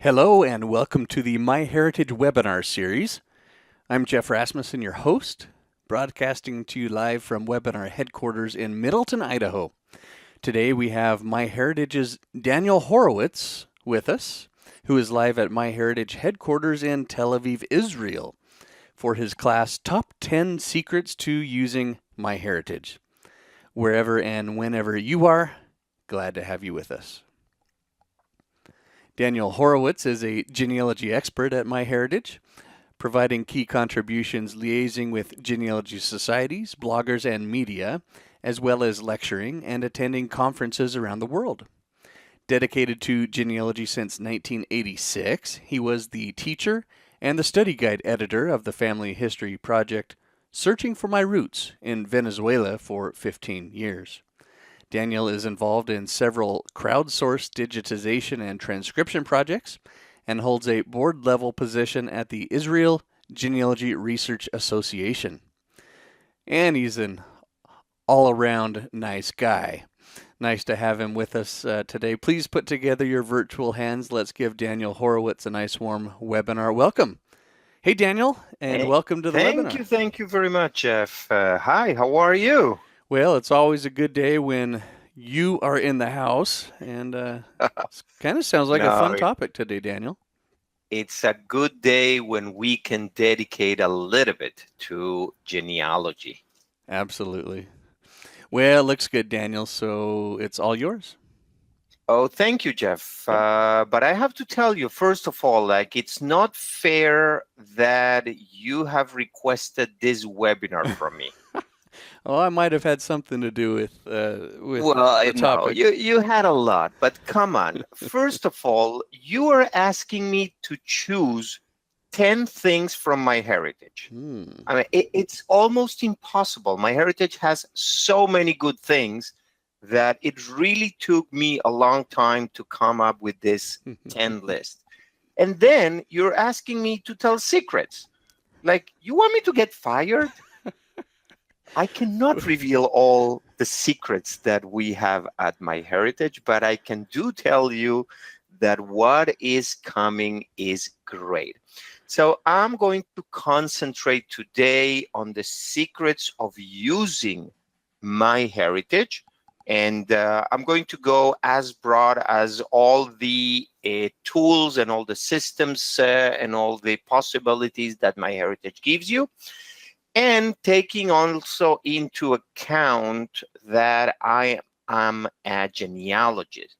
Hello and welcome to the MyHeritage webinar series. I'm Jeff Rasmussen, your host, broadcasting to you live from webinar headquarters in Middleton, Idaho. Today we have MyHeritage's Daniel Horowitz with us, who is live at MyHeritage headquarters in Tel Aviv, Israel, for his class Top 10 Secrets to Using MyHeritage. Wherever and whenever you are, glad to have you with us. Daniel Horowitz is a genealogy expert at MyHeritage, providing key contributions liaising with genealogy societies, bloggers, and media, as well as lecturing and attending conferences around the world. Dedicated to genealogy since 1986, he was the teacher and the study guide editor of the family history project Searching for My Roots in Venezuela for 15 years. Daniel is involved in several crowdsourced digitization and transcription projects and holds a board-level position at the Israel Genealogy Research Association. And he's an all-around nice guy. Nice to have him with us today. Please put together your virtual hands. Let's give Daniel Horowitz a nice warm webinar welcome. Hey, Daniel, and welcome to the webinar. Thank you very much, Jeff. Hi, how are you? Well, it's always a good day when you are in the house, and it kind of sounds like a fun topic today, Daniel. It's a good day when we can dedicate a little bit to genealogy. Absolutely. Well, it looks good, Daniel, so it's all yours. Oh, thank you, Jeff. But I have to tell you, first of all, it's not fair that you have requested this webinar from me. Oh, I might have had something to do with well, the topic. No, you had a lot, but come on. First of all, you are asking me to choose 10 things from MyHeritage. I mean, it's almost impossible. MyHeritage has so many good things that it really took me a long time to come up with this 10 list. And then you're asking me to tell secrets. Like, you want me to get fired? I cannot reveal all the secrets that we have at MyHeritage, but I can tell you that what is coming is great. So I'm going to concentrate today on the secrets of using MyHeritage, and I'm going to go as broad as all the tools and all the systems and all the possibilities that MyHeritage gives you. And taking also into account that I am a genealogist.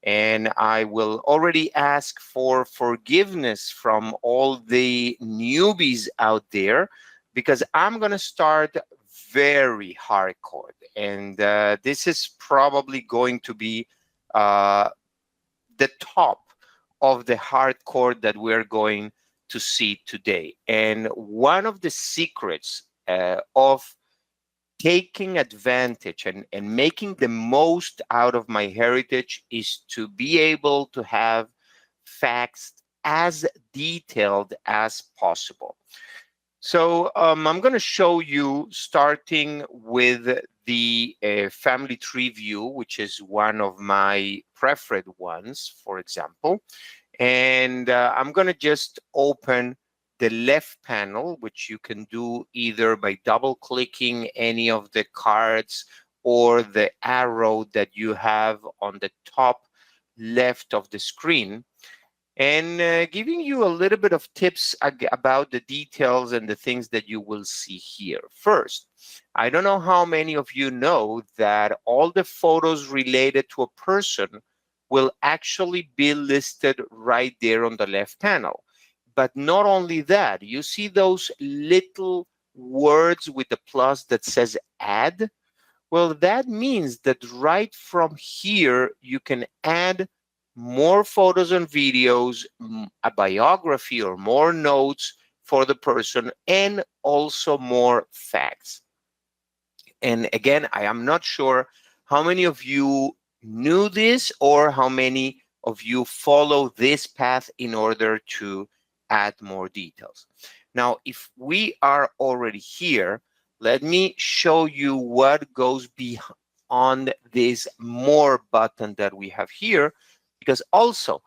And I will already ask for forgiveness from all the newbies out there, because I'm going to start very hardcore. And this is probably going to be the top of the hardcore that we're going to see today. And one of the secrets of taking advantage and making the most out of MyHeritage is to be able to have facts as detailed as possible. So I'm going to show you, starting with the family tree view, which is one of my preferred ones, for example. And I'm going to just open the left panel, which you can do either by double-clicking any of the cards or the arrow that you have on the top left of the screen, and giving you a little bit of tips about the details and the things that you will see here. First, I don't know how many of you know that all the photos related to a person will actually be listed right there on the left panel. But not only that, you see those little words with the plus that says add? Well, that means that right from here, you can add more photos and videos, a biography or more notes for the person, and also more facts. And again, I am not sure how many of you knew this or how many of you follow this path in order to add more details. Now, if we are already here, let me show you what goes beyond this more button that we have here, because also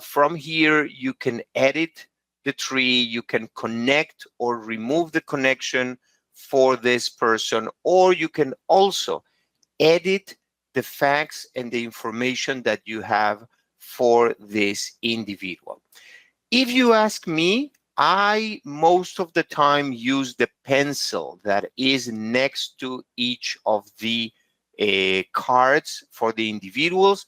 From here, you can edit the tree, you can connect or remove the connection for this person, or you can also edit the facts and the information that you have for this individual. If you ask me, I most of the time use the pencil that is next to each of the cards for the individuals,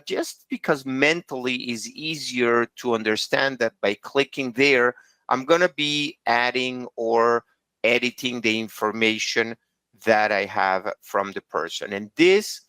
just because mentally is easier to understand that by clicking there, I'm going to be adding or editing the information that I have from the person. And this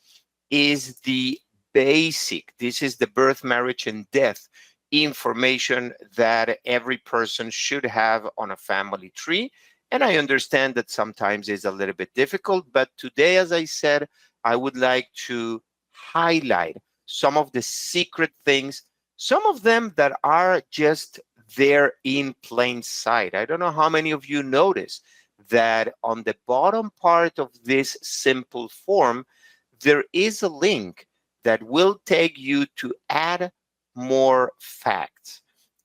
is the basic, this is the birth, marriage, and death information that every person should have on a family tree. And I understand that sometimes it's a little bit difficult, but today, as I said, I would like to highlight some of the secret things, some of them that are just there in plain sight. I don't know how many of you notice that on the bottom part of this simple form, there is a link that will take you to add more facts.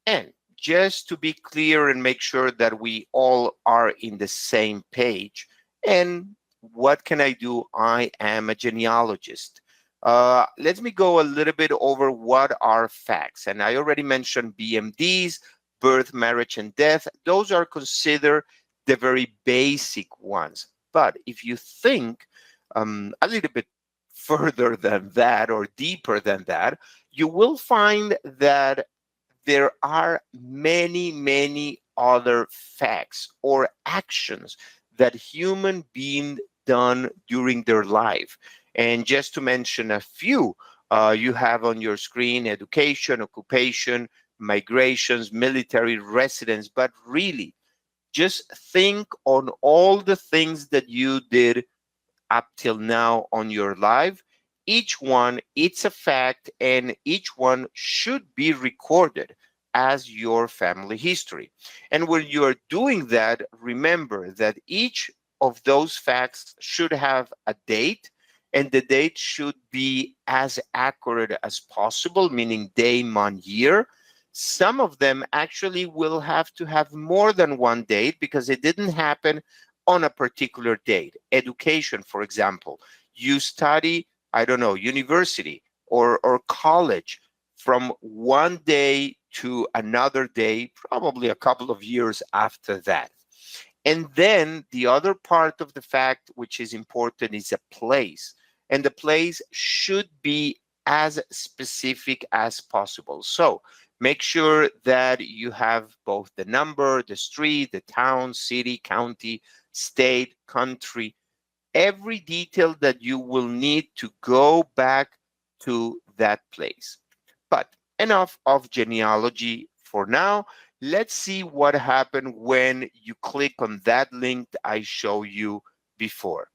And just to be clear and make sure that we all are in the same page, and what can I do? I am a genealogist. Let me go a little bit over what are facts. And I already mentioned BMDs, birth, marriage, and death. Those are considered the very basic ones. But if you think a little bit further than that or deeper than that, you will find that there are many, many other facts or actions that human beings done during their life. And just to mention a few, you have on your screen education, occupation, migrations, military residence, but really just think on all the things that you did up till now on your life. Each one, it's a fact, and each one should be recorded as your family history. And when you are doing that, remember that each of those facts should have a date, and the date should be as accurate as possible, meaning day, month, year. Some of them actually will have to have more than one date because it didn't happen on a particular date. Education, for example, you study, I don't know, university or college from one day to another day, probably a couple of years after that. And then the other part of the fact, which is important, is a place. And the place should be as specific as possible. So make sure that you have both the number, the street, the town, city, county, state, country, every detail that you will need to go back to that place. But enough of genealogy for now. Let's see what happened when you click on that link I showed you before.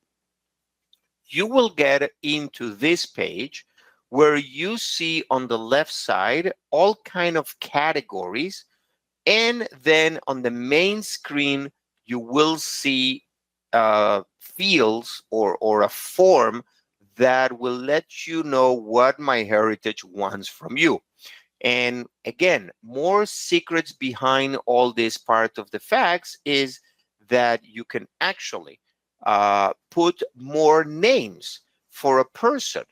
You will get into this page where you see on the left side all kind of categories, and then on the main screen you will see fields or a form that will let you know what MyHeritage wants from you. And again, more secrets behind all this part of the facts is that you can actually put more names for a person.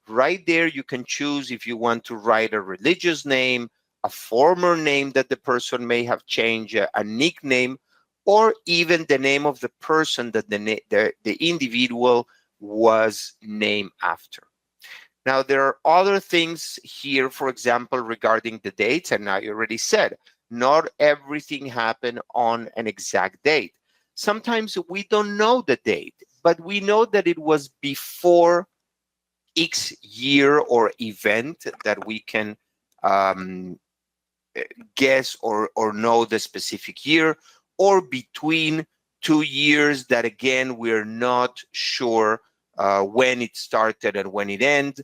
Right there, you can choose if you want to write a religious name, a former name that the person may have changed, a nickname, or even the name of the person that the individual was named after. Now, there are other things here, for example, regarding the dates, and I already said, not everything happened on an exact date. Sometimes we don't know the date, but we know that it was before X year or event that we can guess or know the specific year, or between 2 years that, again, we're not sure when it started and when it ends.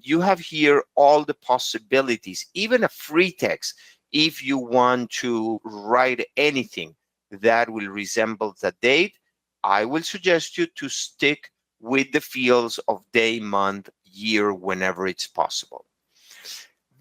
You have here all the possibilities, even a free text, if you want to write anything that will resemble the date. I will suggest you to stick with the fields of day, month, year, whenever it's possible.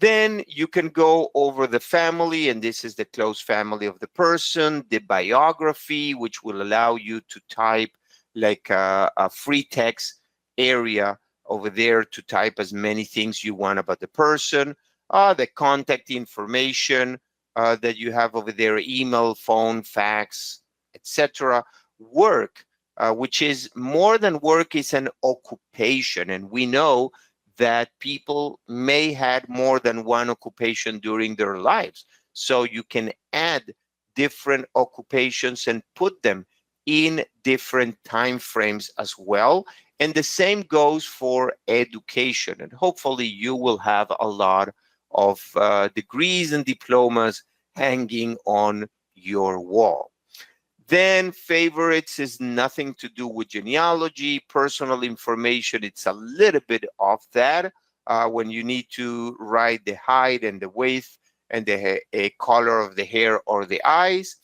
Then you can go over the family, and this is the close family of the person, the biography, which will allow you to type like a free text area over there to type as many things you want about the person, the contact information that you have over there, email, phone, fax, etc. Work, which is more than work, is an occupation, and we know that people may had more than one occupation during their lives. So you can add different occupations and put them in different time frames as well. And the same goes for education. And hopefully you will have a lot of degrees and diplomas hanging on your wall. Then favorites is nothing to do with genealogy. Personal information, it's a little bit of that when you need to write the height and the weight and the color of the hair or the eyes.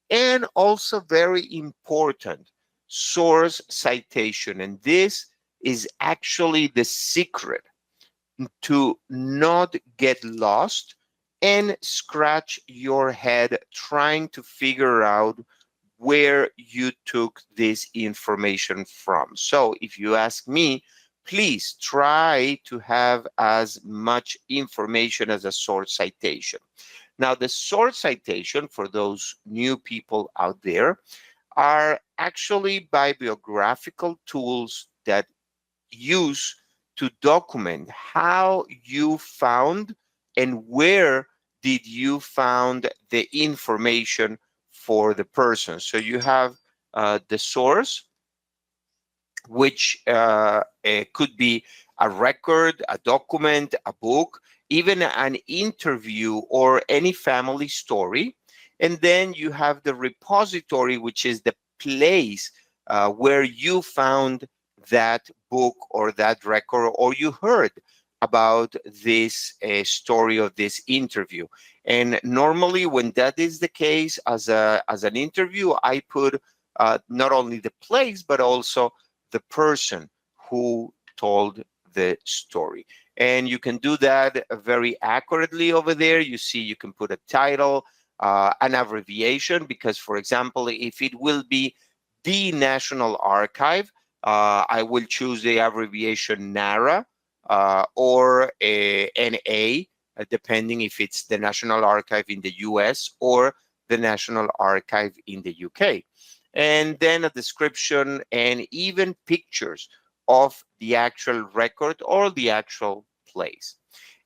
And also very important, source citation. And this is actually the secret to not get lost and scratch your head trying to figure out where you took this information from. So if you ask me, please try to have as much information as a source citation. Now, the source citation, for those new people out there, are actually bibliographical tools that use to document how you found and where did you found the information for the person. So you have the source, which could be a record, a document, a book, even an interview or any family story. And then you have the repository, which is the place where you found that book or that record, or you heard about this story of this interview. And normally when that is the case, as an interview, I put not only the place, but also the person who told the story. And you can do that very accurately over there. You see, you can put a title, an abbreviation, because, for example, if it will be the National Archive, I will choose the abbreviation NARA or NA, depending if it's the National Archive in the US or the National Archive in the UK. And then a description and even pictures of the actual record or the actual place.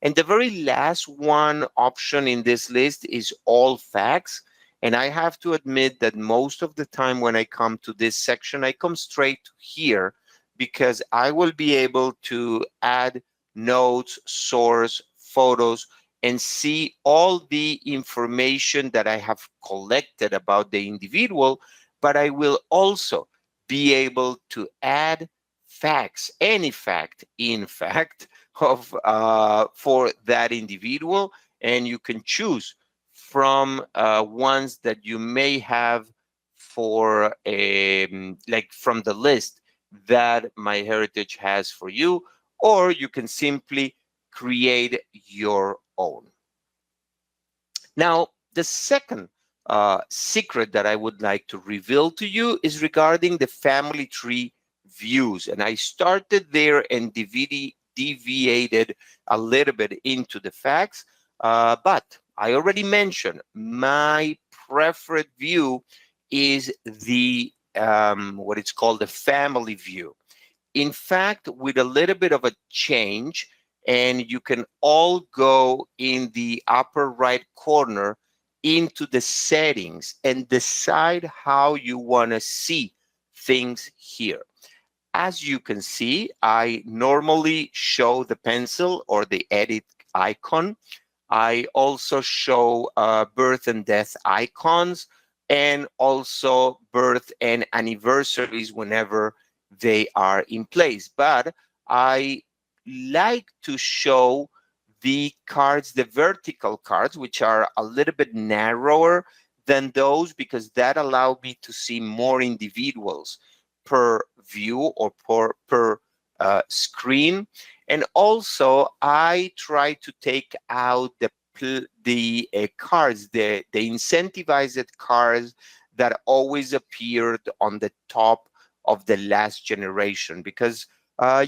And the very last one option in this list is all facts. And I have to admit that most of the time when I come to this section, I come straight to here because I will be able to add notes, source, photos, and see all the information that I have collected about the individual, but I will also be able to add facts, any fact, in fact, of for that individual, and you can choose from ones that you may have for like from the list that MyHeritage has for you, or you can simply create your own. Now, the second secret that I would like to reveal to you is regarding the family tree views. And I started there and deviated a little bit into the facts, but I already mentioned my preferred view is the what it's called the family view. In fact, with a little bit of a change, and you can all go in the upper right corner into the settings and decide how you want to see things here. As you can see, I normally show the pencil or the edit icon. I also show birth and death icons, and also birth and anniversaries whenever they are in place. But I like to show the cards, the vertical cards, which are a little bit narrower than those, because that allow me to see more individuals per view or per screen. And also, I try to take out the cards, the incentivized cards that always appeared on the top of the last generation. Because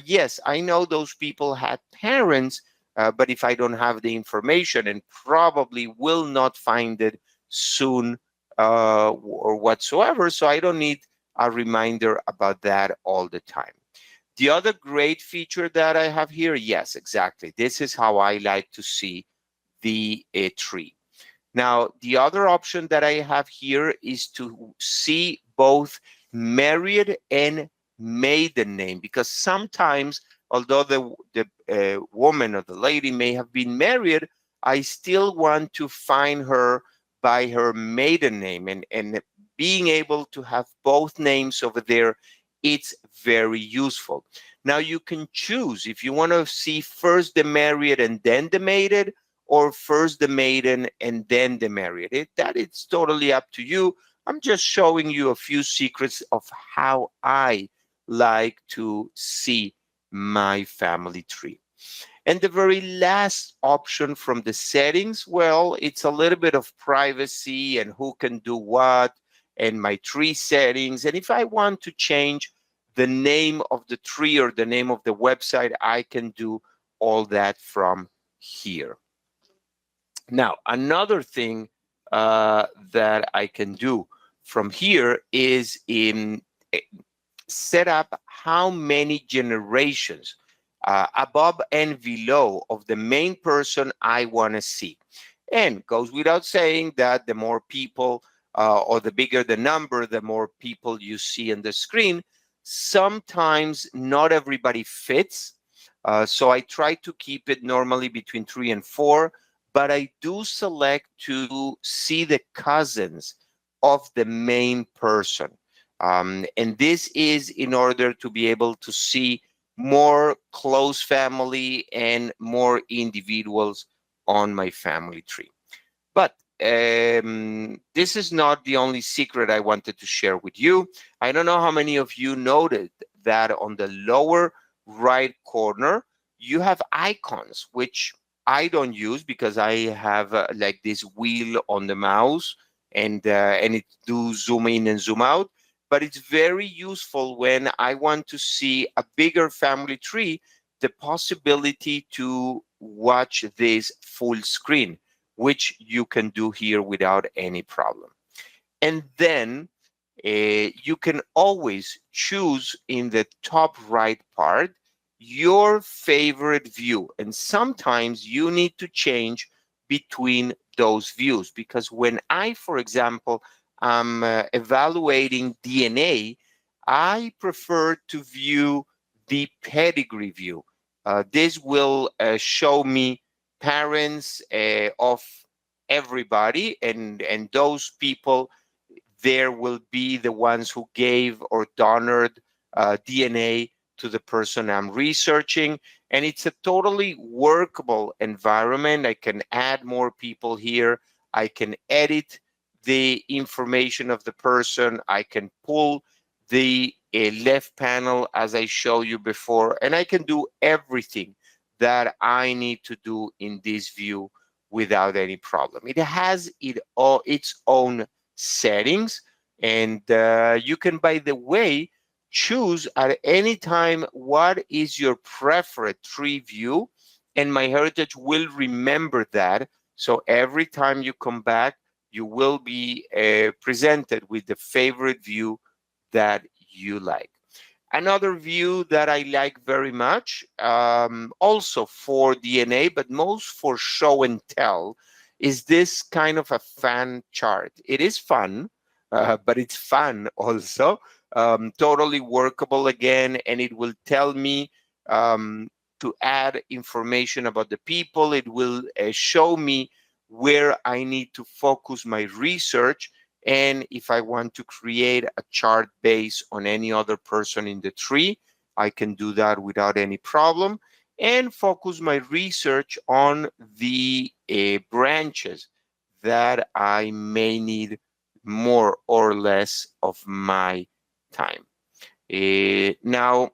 yes, I know those people had parents, but if I don't have the information, and probably will not find it soon or whatsoever, so I don't need a reminder about that all the time. The other great feature that I have here, yes, exactly. This is how I like to see the tree. Now, the other option that I have here is to see both married and maiden name, because sometimes, although the woman or the lady may have been married, I still want to find her by her maiden name, and being able to have both names over there, it's very useful. Now you can choose if you want to see first the married and then the maiden, or first the maiden and then the married. That it's totally up to you. I'm just showing you a few secrets of how I like to see my family tree. And the very last option from the settings, well, it's a little bit of privacy and who can do what, and my tree settings. And if I want to change the name of the tree or the name of the website, I can do all that from here. Now, another thing that I can do from here is set up how many generations above and below of the main person I want to see. And goes without saying that the more people or the bigger the number, the more people you see on the screen. Sometimes not everybody fits. So I try to keep it normally between 3 and 4, but I do select to see the cousins of the main person. And this is in order to be able to see more close family and more individuals on my family tree. But this is not the only secret I wanted to share with you. I don't know how many of you noted that on the lower right corner, you have icons, which I don't use because I have like this wheel on the mouse, and it do zoom in and zoom out. But it's very useful when I want to see a bigger family tree, the possibility to watch this full screen, which you can do here without any problem. And then you can always choose in the top right part your favorite view. And sometimes you need to change between those views, because when I, for example, am evaluating DNA, I prefer to view the pedigree view. This will show me parents of everybody, and those people there will be the ones who gave or donored DNA to the person I'm researching. And it's a totally workable environment. I can add more people here. I can edit the information of the person. I can pull the left panel as I showed you before, and I can do everything that I need to do in this view without any problem. It has its own settings, and you can, by the way, choose at any time what is your preferred tree view, and MyHeritage will remember that. So every time you come back, you will be presented with the favorite view that you like. Another view that I like very much, also for DNA, but most for show and tell, is this kind of a fan chart. It is fun, but it's fun also. Totally workable again, and it will tell me to add information about the people. It will show me where I need to focus my research, and if I want to create a chart based on any other person in the tree, I can do that without any problem, and focus my research on the branches that I may need more or less of my time. Now,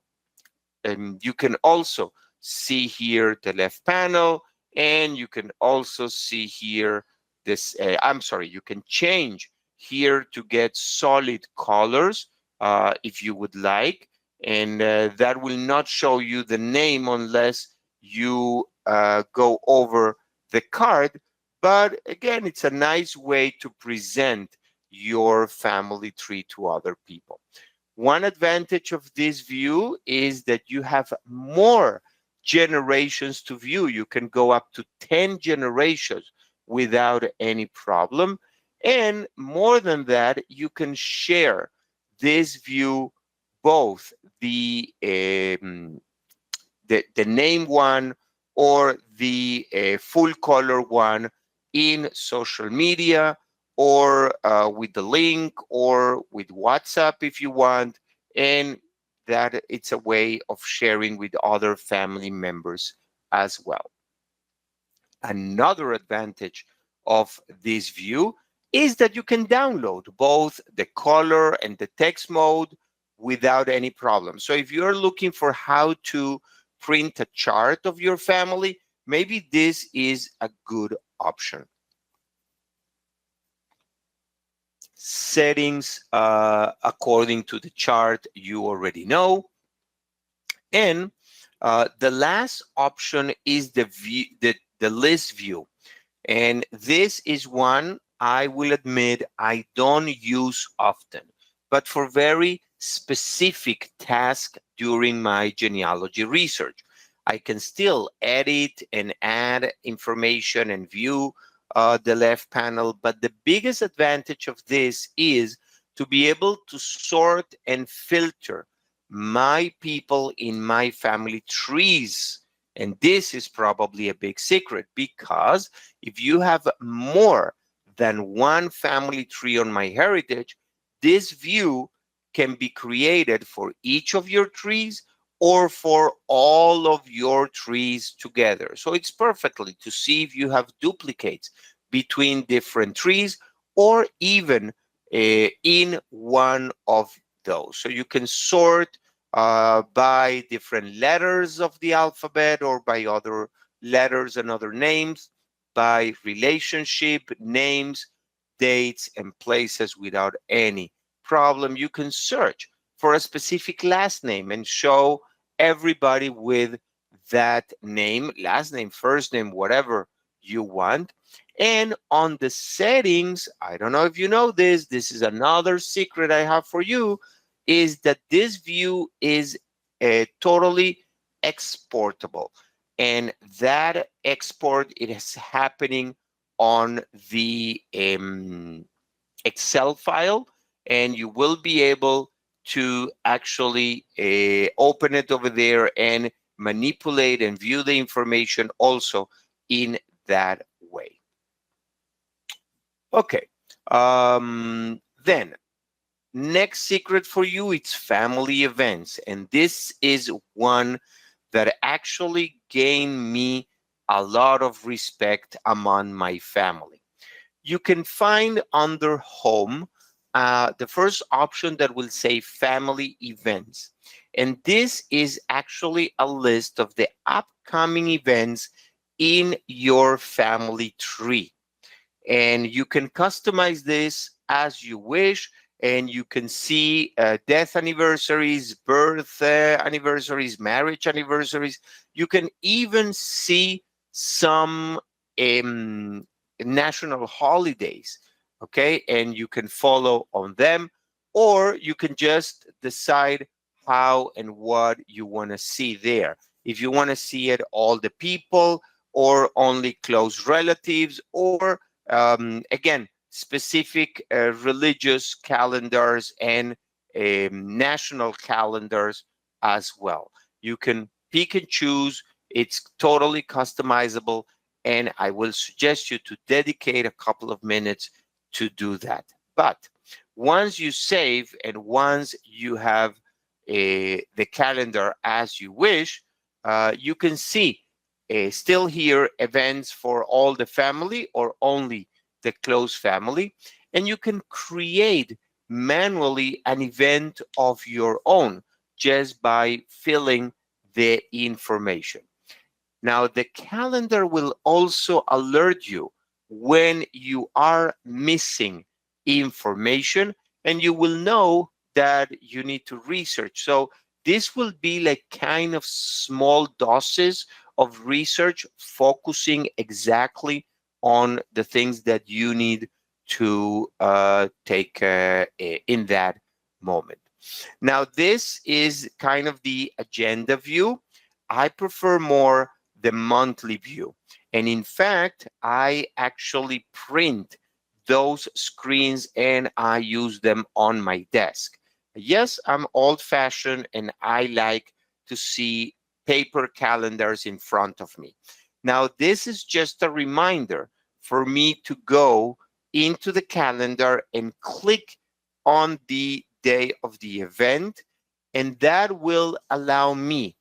you can also see here the left panel, and you can also see here this, I'm sorry, you can change here to get solid colors if you would like, and that will not show you the name unless you go over the card. But again, it's a nice way to present your family tree to other people. One advantage of this view is that you have more generations to view. You can go up to 10 generations without any problem. And more than that, you can share this view, both the name one or the full color one, in social media, or with the link, or with WhatsApp if you want, and that it's a way of sharing with other family members as well. Another advantage of this view is that you can download both the color and the text mode without any problem. So if you're looking for how to print a chart of your family, maybe this is a good option. Settings according to the chart you already know. And the last option is the list view. And this is one, I will admit, I don't use often, but for very specific tasks during my genealogy research. I can still edit and add information and view the left panel, but the biggest advantage of this is to be able to sort and filter my people in my family trees. And this is probably a big secret, because if you have more than one family tree on MyHeritage, this view can be created for each of your trees or for all of your trees together. So it's perfectly to see if you have duplicates between different trees, or even in one of those. So you can sort by different letters of the alphabet, or by other letters and other names, by relationship, names, dates, and places without any problem. You can search for a specific last name and show everybody with that name, last name, first name, whatever you want. And on the settings, I don't know if you know this, this is another secret I have for you, is that this view is totally exportable. And that export, it is happening on the Excel file, and you will be able to actually open it over there and manipulate and view the information also in that way. Okay, then next secret for you, it's family events. And this is one that actually gained me a lot of respect among my family. You can find under home the first option that will say family events. And this is actually a list of the upcoming events in your family tree. And you can customize this as you wish. And you can see death anniversaries, birth anniversaries, marriage anniversaries. You can even see some national holidays, okay? And you can follow on them, or you can just decide how and what you want to see there. If you want to see it all the people, or only close relatives, or again, specific religious calendars and national calendars as well. You can pick and choose. It's totally customizable, and I will suggest you to dedicate a couple of minutes to do that. But once you save and once you have the calendar as you wish, you can see still here events for all the family or only the close family, and you can create manually an event of your own just by filling the information. Now, the calendar will also alert you when you are missing information, and you will know that you need to research. So this will be like kind of small doses of research focusing exactly on the things that you need to take in that moment. Now, this is kind of the agenda view. I prefer more the monthly view. And in fact, I actually print those screens and I use them on my desk. Yes, I'm old-fashioned and I like to see paper calendars in front of me. Now, this is just a reminder for me to go into the calendar and click on the day of the event, and that will allow me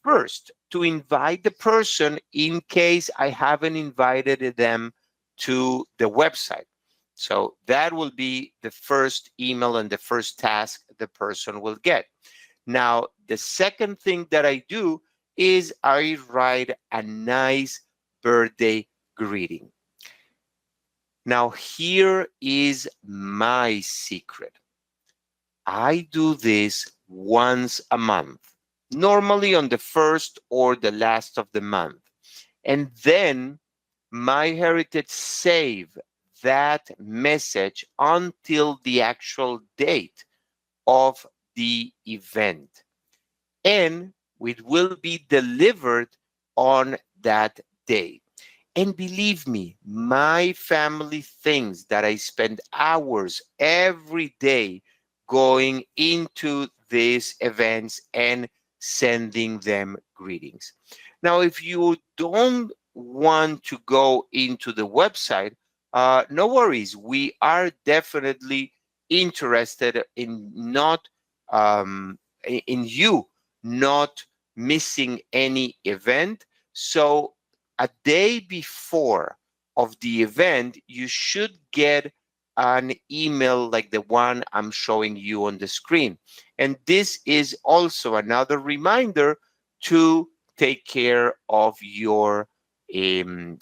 first to invite the person in case I haven't invited them to the website. So that will be the first email and the first task the person will get. Now, the second thing that I do is I write a nice birthday greeting. Now, here is my secret. I do this once a month, normally on the first or the last of the month. And then MyHeritage save that message until the actual date of the event. And it will be delivered on that day. And believe me, my family thinks that I spend hours every day going into these events and sending them greetings. Now, if you don't want to go into the website, no worries. We are definitely interested in not in you not missing any event. So a day before of the event, you should get an email like the one I'm showing you on the screen. And this is also another reminder to take care of your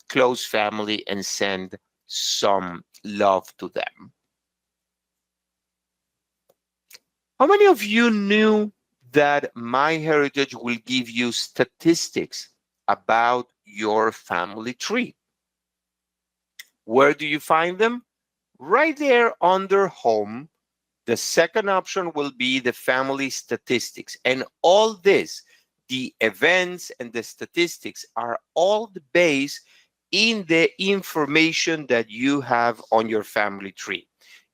close family and send some love to them. How many of you knew that MyHeritage will give you statistics about your family tree? Where do you find them? Right there under Home. The second option will be the family statistics. And all this, the events and the statistics, are all based in the information that you have on your family tree.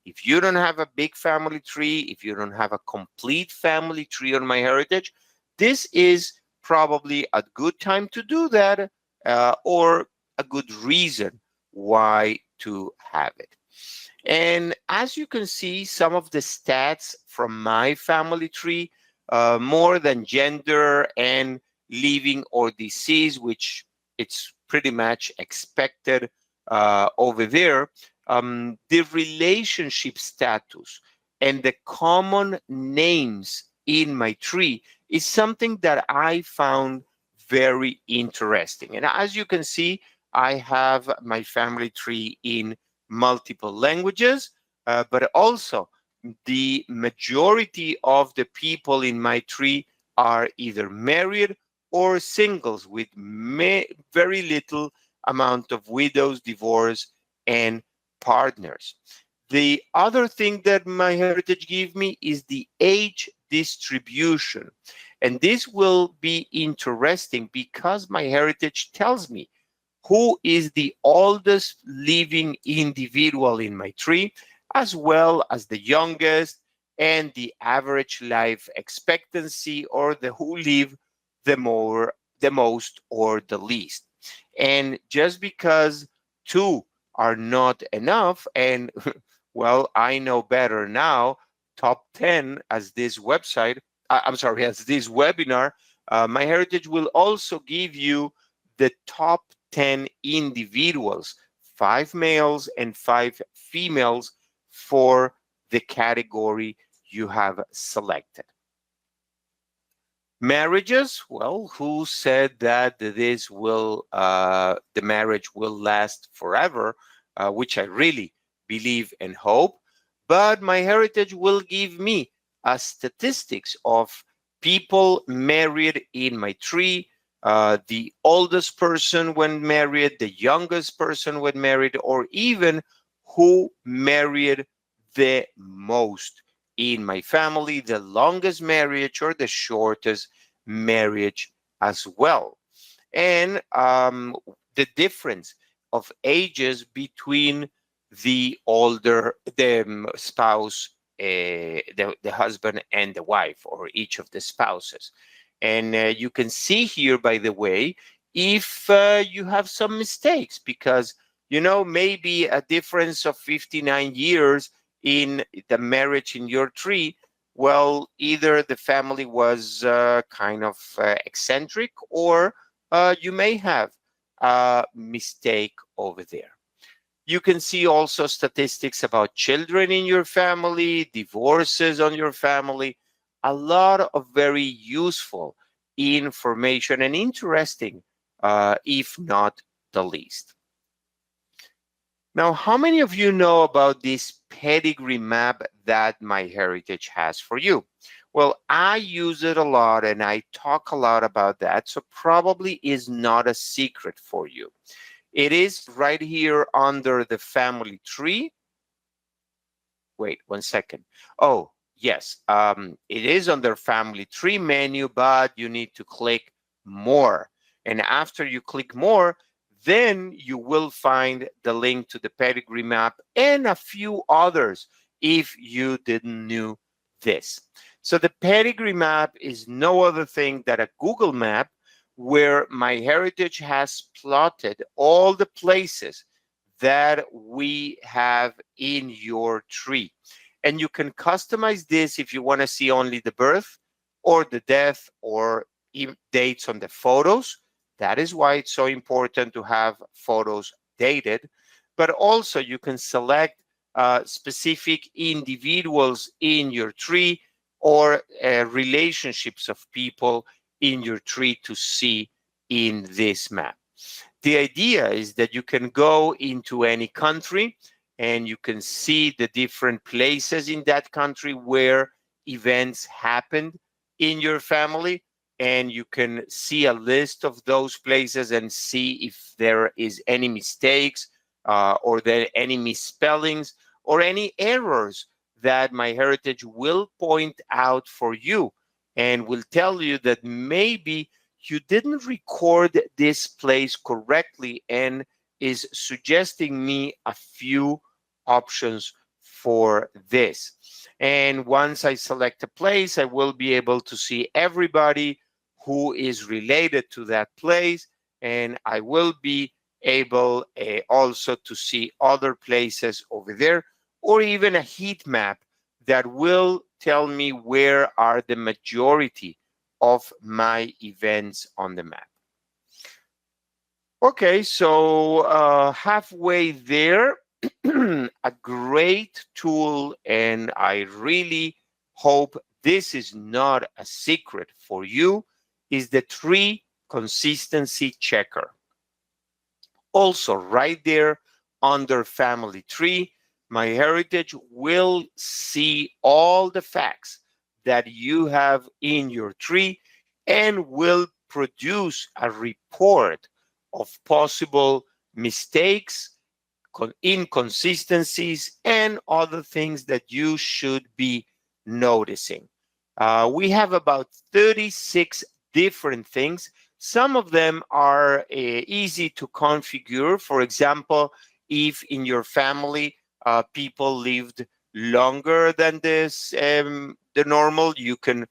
If you don't have a big family tree, if you don't have a complete family tree on MyHeritage, this is probably a good time to do that, or a good reason why to have it. And as you can see, some of the stats from my family tree, more than gender and living or disease, which it's pretty much expected over there, the relationship status and the common names in my tree is something that I found very interesting. And as you can see, I have my family tree in multiple languages, but also the majority of the people in my tree are either married or singles with very little amount of widows, divorce, and partners. The other thing that MyHeritage gives me is the age distribution. And this will be interesting because MyHeritage tells me who is the oldest living individual in my tree, as well as the youngest and the average life expectancy, or the who live the most or the least. And just because two are not enough, and well, I know better now, top 10 as this website, I'm sorry, as this webinar, MyHeritage will also give you the top 10 individuals, 5 males and 5 females, for the category you have selected. Marriages, well, who said that this will, the marriage will last forever, which I really believe and hope. But MyHeritage will give me statistics of people married in my tree, the oldest person when married, the youngest person when married, or even who married the most in my family, the longest marriage or the shortest marriage as well. And the difference of ages between the spouse, the husband and the wife, or each of the spouses. And you can see here, by the way, if you have some mistakes, because, maybe a difference of 59 years in the marriage in your tree, well, either the family was kind of eccentric, or you may have a mistake over there. You can see also statistics about children in your family, divorces on your family, a lot of very useful information and interesting, if not the least. Now, how many of you know about this pedigree map that MyHeritage has for you? Well, I use it a lot and I talk a lot about that, so probably is not a secret for you. It is right here under the family tree. Wait 1 second. Oh, yes, it is under family tree menu, but you need to click more. And after you click more, then you will find the link to the pedigree map and a few others if you didn't know this. So the pedigree map is no other thing than a Google map where MyHeritage has plotted all the places that we have in your tree. And you can customize this if you want to see only the birth or the death or even dates on the photos. That is why it's so important to have photos dated. But also you can select specific individuals in your tree or relationships of people in your tree to see in this map. The idea is that you can go into any country and you can see the different places in that country where events happened in your family, and you can see a list of those places and see if there is any mistakes or there any misspellings or any errors that MyHeritage will point out for you and will tell you that maybe you didn't record this place correctly and is suggesting me a few options for this. And once I select a place, I will be able to see everybody who is related to that place, and I will be able also to see other places over there, or even a heat map that will tell me where are the majority of my events on the map. Okay, so halfway there, a great tool, and I really hope this is not a secret for you, is the tree consistency checker. Also, right there under family tree, MyHeritage will see all the facts that you have in your tree and will produce a report of possible mistakes, inconsistencies, and other things that you should be noticing. We have about 36 different things. Some of them are easy to configure. For example, if in your family people lived longer than this, the normal, you can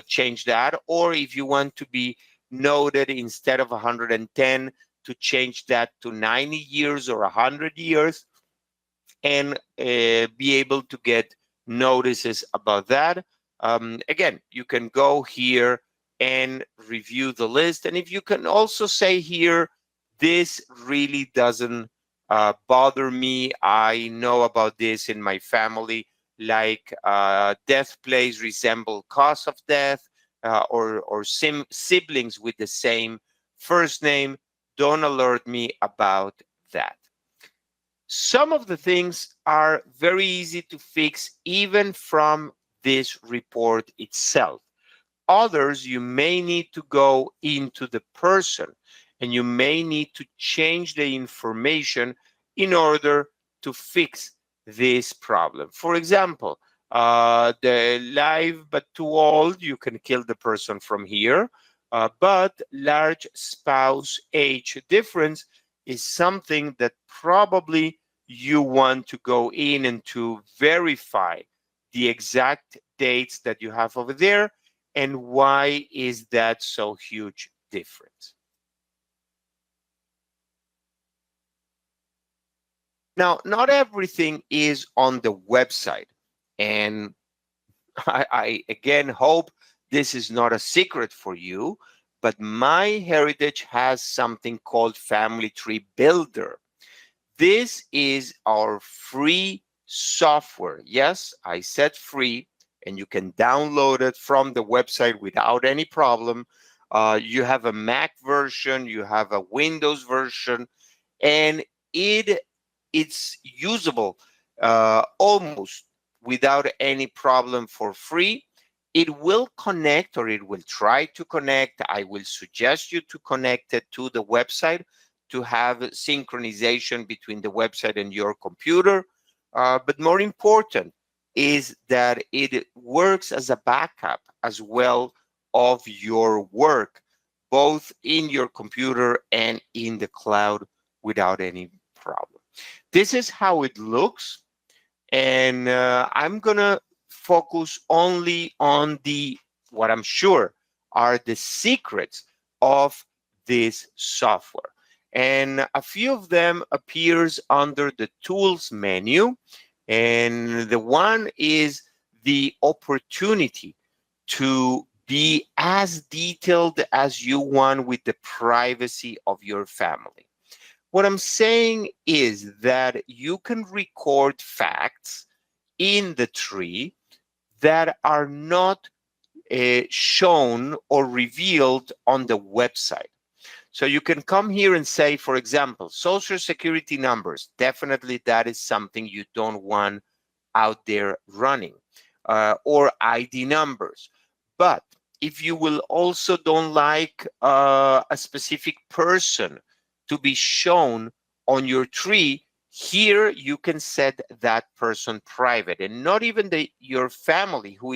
change that. Or if you want to be noted instead of 110, to change that to 90 years or 100 years, and be able to get notices about that. Again, you can go here and review the list. And if you can also say here, this really doesn't bother me. I know about this in my family, like death plays resemble cause of death. or siblings with the same first name, don't alert me about that. Some of the things are very easy to fix even from this report itself. Others, you may need to go into the person and you may need to change the information in order to fix this problem. For example, the live but too old, you can kill the person from here, but large spouse age difference is something that probably you want to go in and to verify the exact dates that you have over there and why is that so huge difference. Now, not everything is on the website, and I again hope this is not a secret for you, but MyHeritage has something called Family Tree Builder. This is our free software. Yes, I said free, and you can download it from the website without any problem. You have a Mac version, you have a Windows version, and it's usable almost without any problem for free. It will connect, or it will try to connect. I will suggest you to connect it to the website to have synchronization between the website and your computer. But more important is that it works as a backup as well of your work, both in your computer and in the cloud without any problem. This is how it looks. And I'm going to focus only on what I'm sure are the secrets of this software. And a few of them appears under the tools menu. And the one is the opportunity to be as detailed as you want with the privacy of your family. What I'm saying is that you can record facts in the tree that are not shown or revealed on the website. So you can come here and say, for example, social security numbers. Definitely that is something you don't want out there running, or ID numbers. But if you will also don't like a specific person to be shown on your tree, here you can set that person private, and not even your family who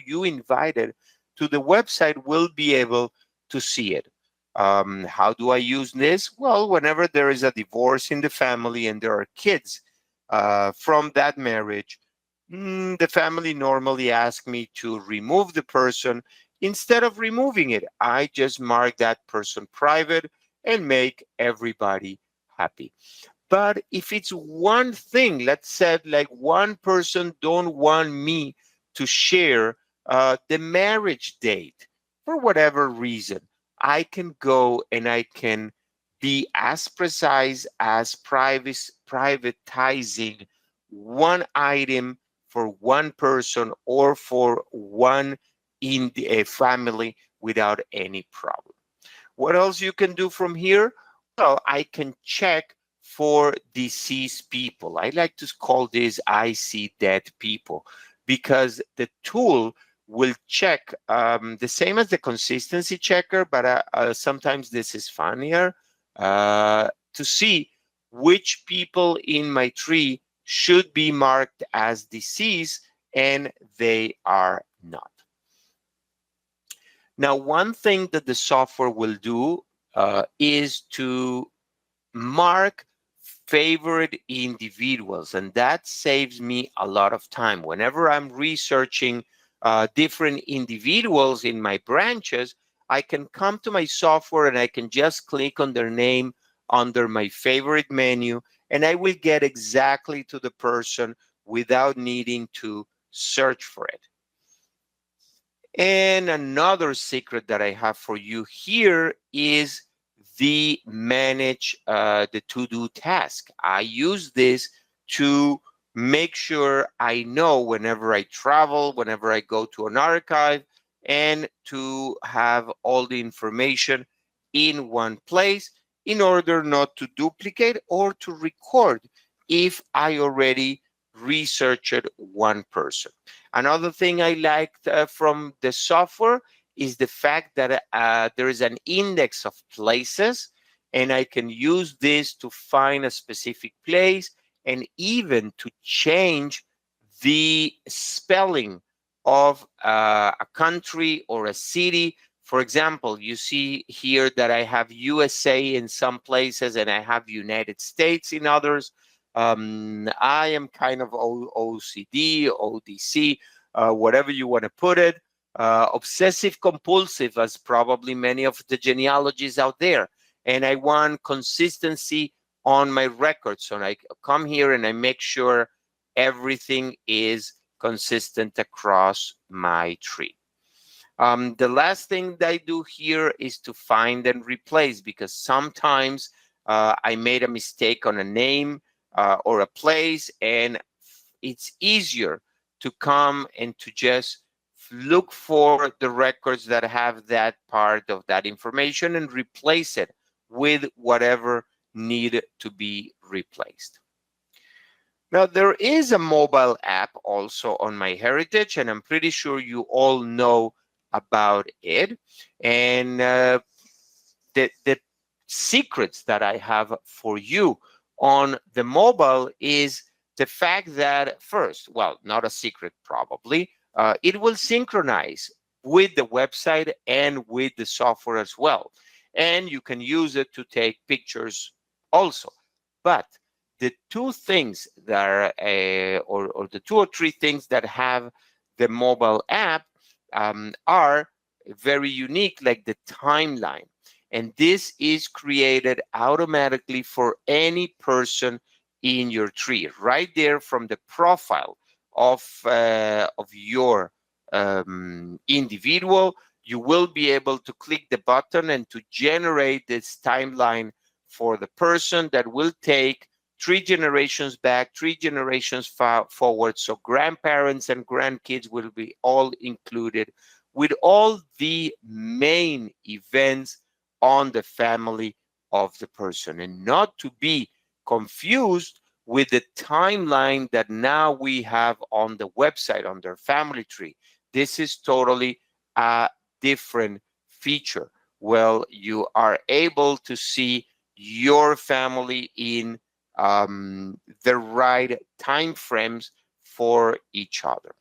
you invited to the website will be able to see it. How do I use this? Well, whenever there is a divorce in the family and there are kids from that marriage, the family normally asks me to remove the person. Instead of removing it, I just mark that person private and make everybody happy. But if it's one thing, let's say like one person don't want me to share the marriage date for whatever reason, I can go and I can be as precise as privatizing one item for one person or for one in a family without any problem. What else you can do from here? Well, I can check for deceased people. I like to call this I see dead people, because the tool will check the same as the consistency checker, but sometimes this is funnier to see which people in my tree should be marked as deceased and they are not. Now, one thing that the software will do is to mark favorite individuals, and that saves me a lot of time. Whenever I'm researching different individuals in my branches, I can come to my software and I can just click on their name under my favorite menu, and I will get exactly to the person without needing to search for it. And another secret that I have for you here is the manage the to-do task. I use this to make sure I know whenever I travel, whenever I go to an archive, and to have all the information in one place in order not to duplicate or to record if I already researched one person. Another thing I liked from the software is the fact that there is an index of places, and I can use this to find a specific place and even to change the spelling of a country or a city. For example, you see here that I have USA in some places and I have United States in others. I am kind of OCD, ODC, whatever you want to put it. Obsessive compulsive, as probably many of the genealogies out there. And I want consistency on my records. So I come here and I make sure everything is consistent across my tree. The last thing that I do here is to find and replace, because sometimes I made a mistake on a name or a place, and it's easier to come and to just look for the records that have that part of that information and replace it with whatever needed to be replaced. Now, there is a mobile app also on MyHeritage, and I'm pretty sure you all know about it. And the secrets that I have for you on the mobile is the fact that, first, well, not a secret probably, it will synchronize with the website and with the software as well. And you can use it to take pictures also. But the two things that are, or the two or three things that have the mobile app are very unique, like the timeline. And this is created automatically for any person in your tree, right there from the profile of your individual. You will be able to click the button and to generate this timeline for the person that will take 3 generations back, 3 generations forward. So grandparents and grandkids will be all included with all the main events on the family of the person, and not to be confused with the timeline that now we have on the website on their family tree. This is totally a different feature. Well, you are able to see your family in the right time frames for each other.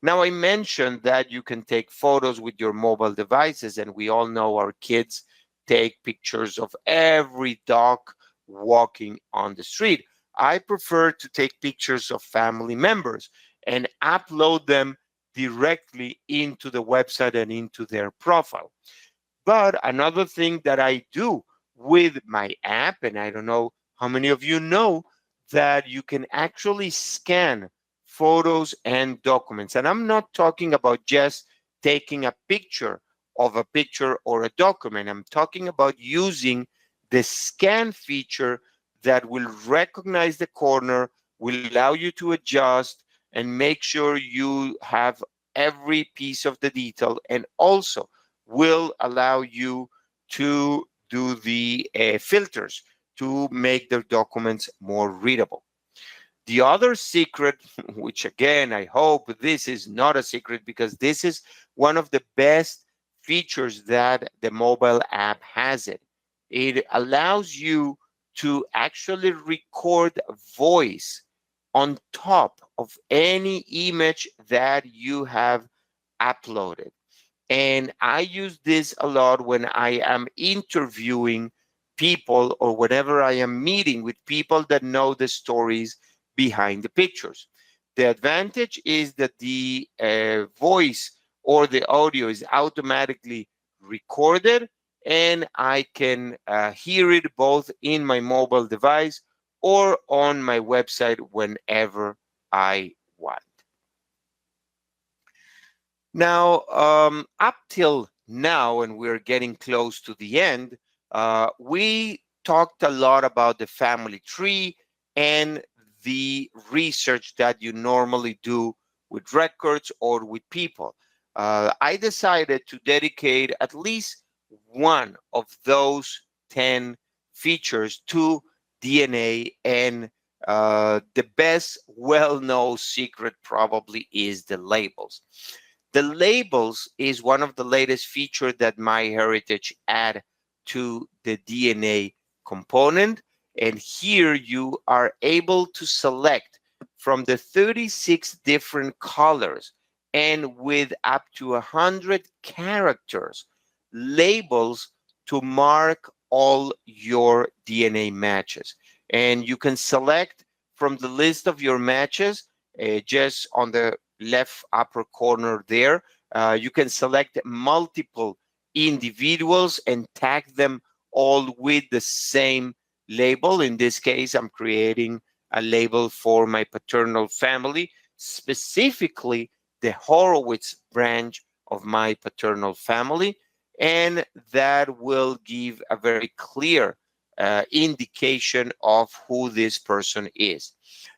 Now, I mentioned that you can take photos with your mobile devices, and we all know our kids take pictures of every dog walking on the street. I prefer to take pictures of family members and upload them directly into the website and into their profile. But another thing that I do with my app, and I don't know how many of you know, that you can actually scan photos and documents. And I'm not talking about just taking a picture of a picture or a document. I'm talking about using the scan feature that will recognize the corner, will allow you to adjust and make sure you have every piece of the detail, and also will allow you to do the filters to make their documents more readable. The other secret, which again, I hope this is not a secret, because this is one of the best features that the mobile app has it. It allows you to actually record voice on top of any image that you have uploaded. And I use this a lot when I am interviewing people or whenever I am meeting with people that know the stories behind the pictures. The advantage is that the voice or the audio is automatically recorded, and I can hear it both in my mobile device or on my website whenever I want. Now, up till now, and we're getting close to the end, we talked a lot about the family tree and the research that you normally do with records or with people. I decided to dedicate at least one of those 10 features to DNA, and the best well-known secret probably is the labels. The labels is one of the latest features that MyHeritage add to the DNA component. And here you are able to select from the 36 different colors and with up to 100 characters, labels to mark all your DNA matches. And you can select from the list of your matches, just on the left upper corner there. You can select multiple individuals and tag them all with the same label. In this case, I'm creating a label for my paternal family, specifically the Horowitz branch of my paternal family, and that will give a very clear indication of who this person is.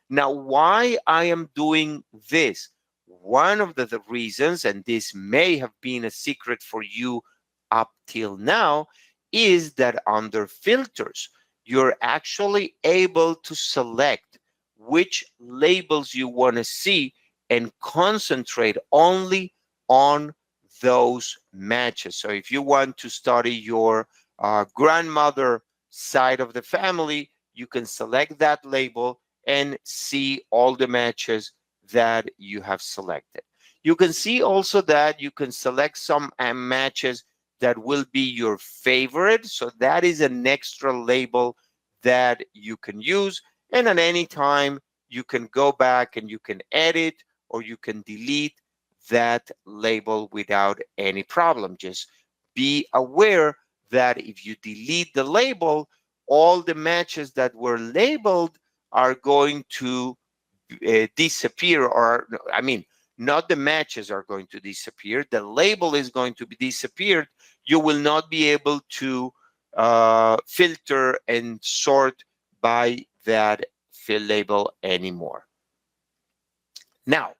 Now, why I am doing this? One of the reasons, and this may have been a secret for you up till now, is that under filters, you're actually able to select which labels you want to see and concentrate only on those matches. So if you want to study your grandmother side of the family, you can select that label and see all the matches that you have selected. You can see also that you can select some matches that will be your favorite. So that is an extra label that you can use. And at any time, you can go back and you can edit or you can delete that label without any problem. Just be aware that if you delete the label, all the matches that were labeled are going to disappear, or I mean, not the matches are going to disappear. The label is going to be disappeared. You will not be able to filter and sort by that fill label anymore. Now,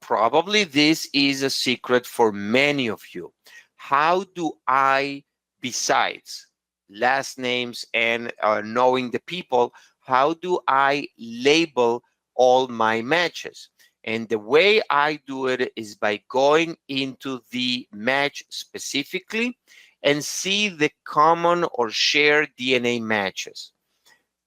probably this is a secret for many of you. How do I, besides last names and knowing the people, how do I label all my matches? And the way I do it is by going into the match specifically and see the common or shared DNA matches.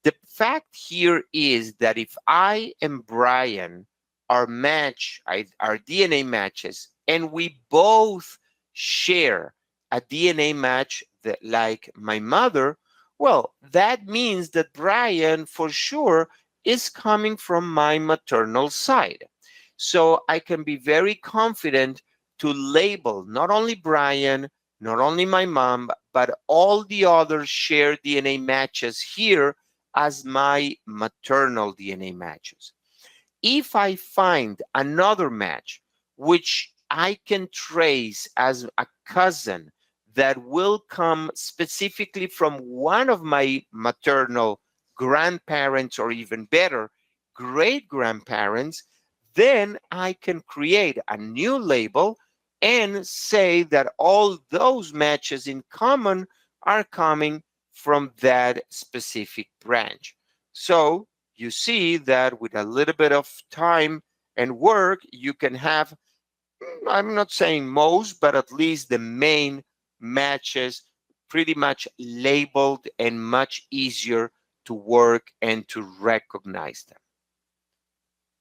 The fact here is that if I and Brian are our DNA matches, and we both share a DNA match that, like my mother, well, that means that Brian for sure is coming from my maternal side. So I can be very confident to label not only Brian, not only my mom, but all the other shared DNA matches here as my maternal DNA matches. If I find another match which I can trace as a cousin that will come specifically from one of my maternal grandparents, or even better, great grandparents, then I can create a new label and say that all those matches in common are coming from that specific branch. So you see that with a little bit of time and work, you can have, I'm not saying most, but at least the main matches pretty much labeled and much easier to work and to recognize them.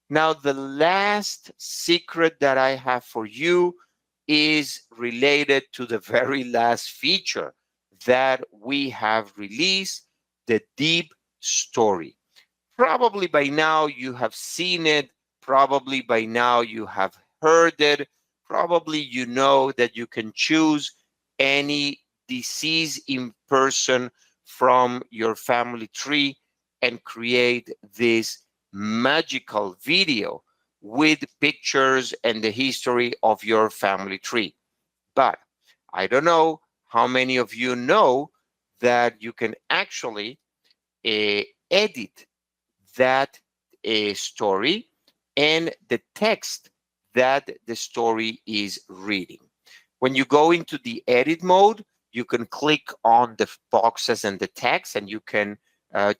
Now, the last secret that I have for you is related to the very last feature that we have released, the DeepStory. Probably by now you have seen it. Probably by now you have heard it. Probably you know that you can choose any disease in person from your family tree and create this magical video with pictures and the history of your family tree. But I don't know how many of you know that you can actually edit that story and the text that the story is reading. When you go into the edit mode, you can click on the boxes and the text, and you can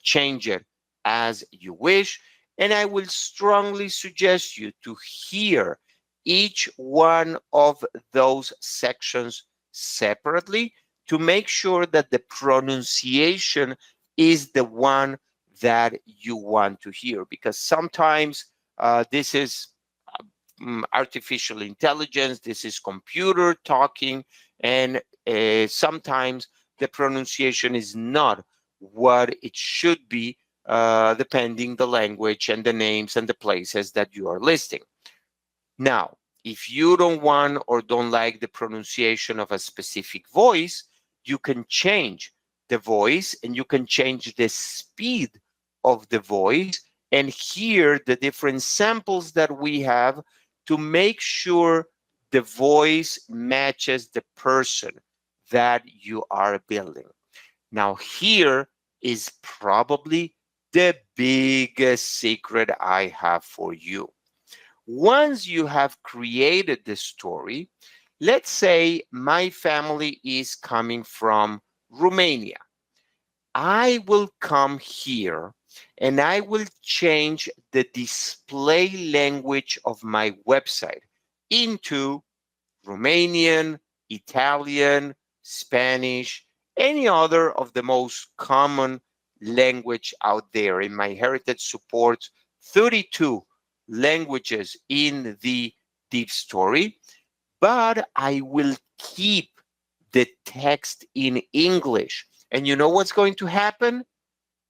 change it as you wish. And I will strongly suggest you to hear each one of those sections separately to make sure that the pronunciation is the one that you want to hear, because sometimes this is artificial intelligence, this is computer talking, and sometimes the pronunciation is not what it should be, depending the language and the names and the places that you are listing. Now, if you don't want or don't like the pronunciation of a specific voice, you can change the voice and you can change the speed of the voice and hear the different samples that we have to make sure the voice matches the person that you are building. Now, here is probably the biggest secret I have for you. Once you have created the story, let's say my family is coming from Romania. I will come here and I will change the display language of my website into Romanian, Italian, Spanish, any other of the most common language out there. In MyHeritage supports 32 languages in the DeepStory, but I will keep the text in English. And you know what's going to happen?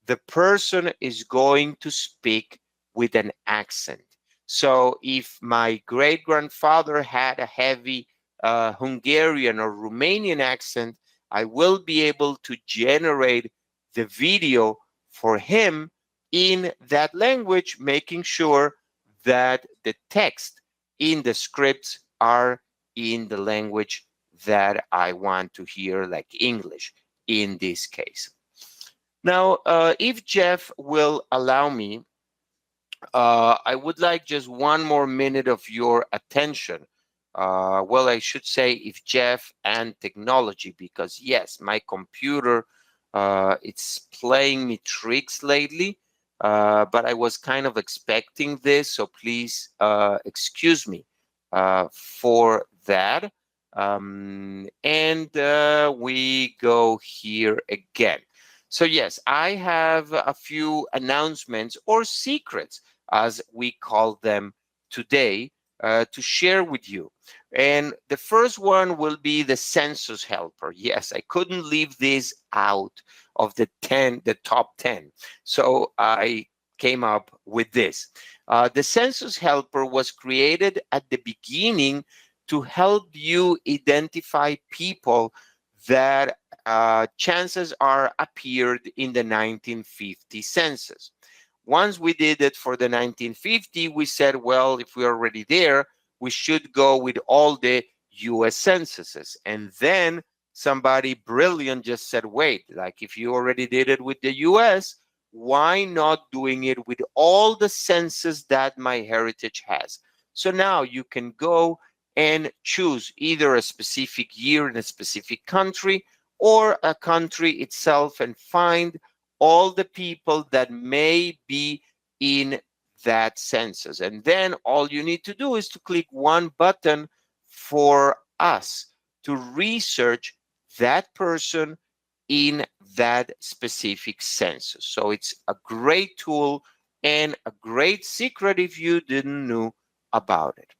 The person is going to speak with an accent. So if my great grandfather had a heavy Hungarian or Romanian accent, I will be able to generate the video for him in that language, making sure that the text in the scripts are in the language that I want to hear, like English in this case. Now, if Jeff will allow me, I would like just one more minute of your attention. Well, I should say if Jeff and technology, because yes, my computer, it's playing me tricks lately, but I was kind of expecting this, so please excuse me for that. And we go here again. So yes, I have a few announcements or secrets, as we call them today, to share with you. And the first one will be the census helper. Yes, I couldn't leave this out of the top 10. So I came up with this. The census helper was created at the beginning to help you identify people that chances are appeared in the 1950 census. Once we did it for the 1950, we said, well, if we're already there, we should go with all the US censuses. And then somebody brilliant just said, wait, like if you already did it with the US, why not doing it with all the census that MyHeritage has? So now you can go and choose either a specific year in a specific country or a country itself and find all the people that may be in that census. And then all you need to do is to click one button for us to research that person in that specific census. So it's a great tool and a great secret if you didn't know about it.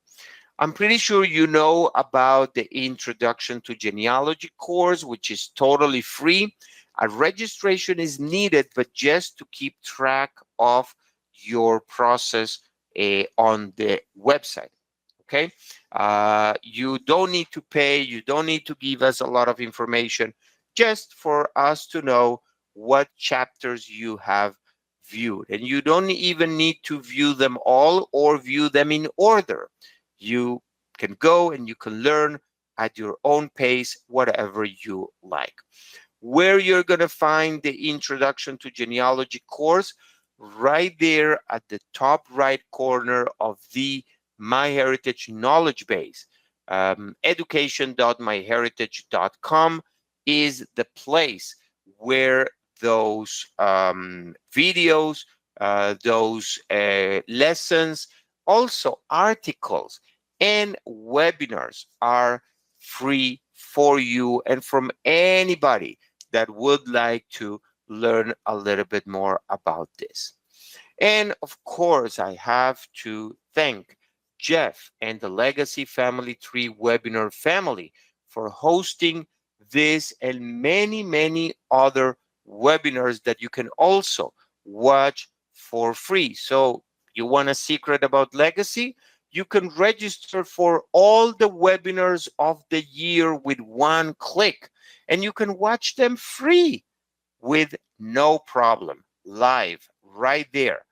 I'm pretty sure you know about the Introduction to Genealogy course, which is totally free. A registration is needed, but just to keep track of your process on the website. Okay, you don't need to pay, you don't need to give us a lot of information, just for us to know what chapters you have viewed. And you don't even need to view them all or view them in order. You can go and you can learn at your own pace, whatever you like. Where you're going to find the Introduction to Genealogy course, right there at the top right corner of the MyHeritage knowledge base. Education.myheritage.com is the place where those videos, those lessons, also articles and webinars are free for you and from anybody that would like to learn a little bit more about this. And of course, I have to thank Jeff and the Legacy Family Tree webinar family for hosting this and many, many other webinars that you can also watch for free. So you want a secret about Legacy? You can register for all the webinars of the year with one click, and you can watch them free with no problem, live, right there.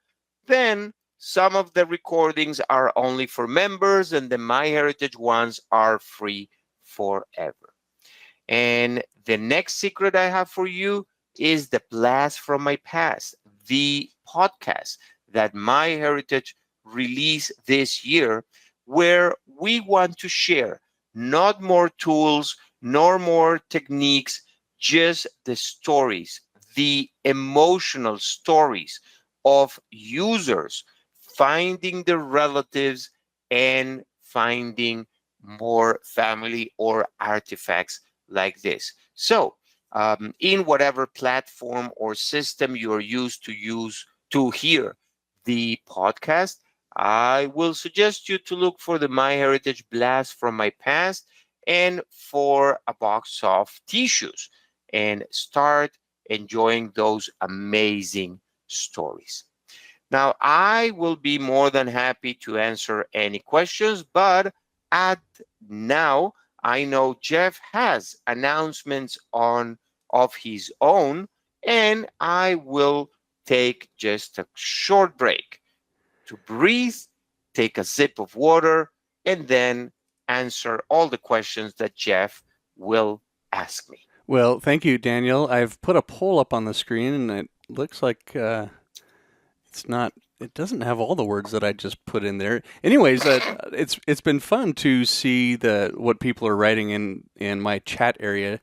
Then some of the recordings are only for members, and the MyHeritage ones are free forever. And the next secret I have for you is the Blast from My Past, the podcast that MyHeritage released this year, where we want to share not more tools, nor more techniques, just the stories, the emotional stories of users finding their relatives and finding more family or artifacts like this. So in whatever platform or system you are used to use to hear the podcast, I will suggest you to look for the MyHeritage Blast from My Past and for a box of tissues and start enjoying those amazing stories. Now, I will be more than happy to answer any questions, but at now, I know Jeff has announcements of his own, and I will take just a short break to breathe, take a sip of water, and then answer all the questions that Jeff will ask me. Well, thank you, Daniel. I've put a poll up on the screen, and it looks like it doesn't have all the words that I just put in there. Anyways, it's been fun to see what people are writing in my chat area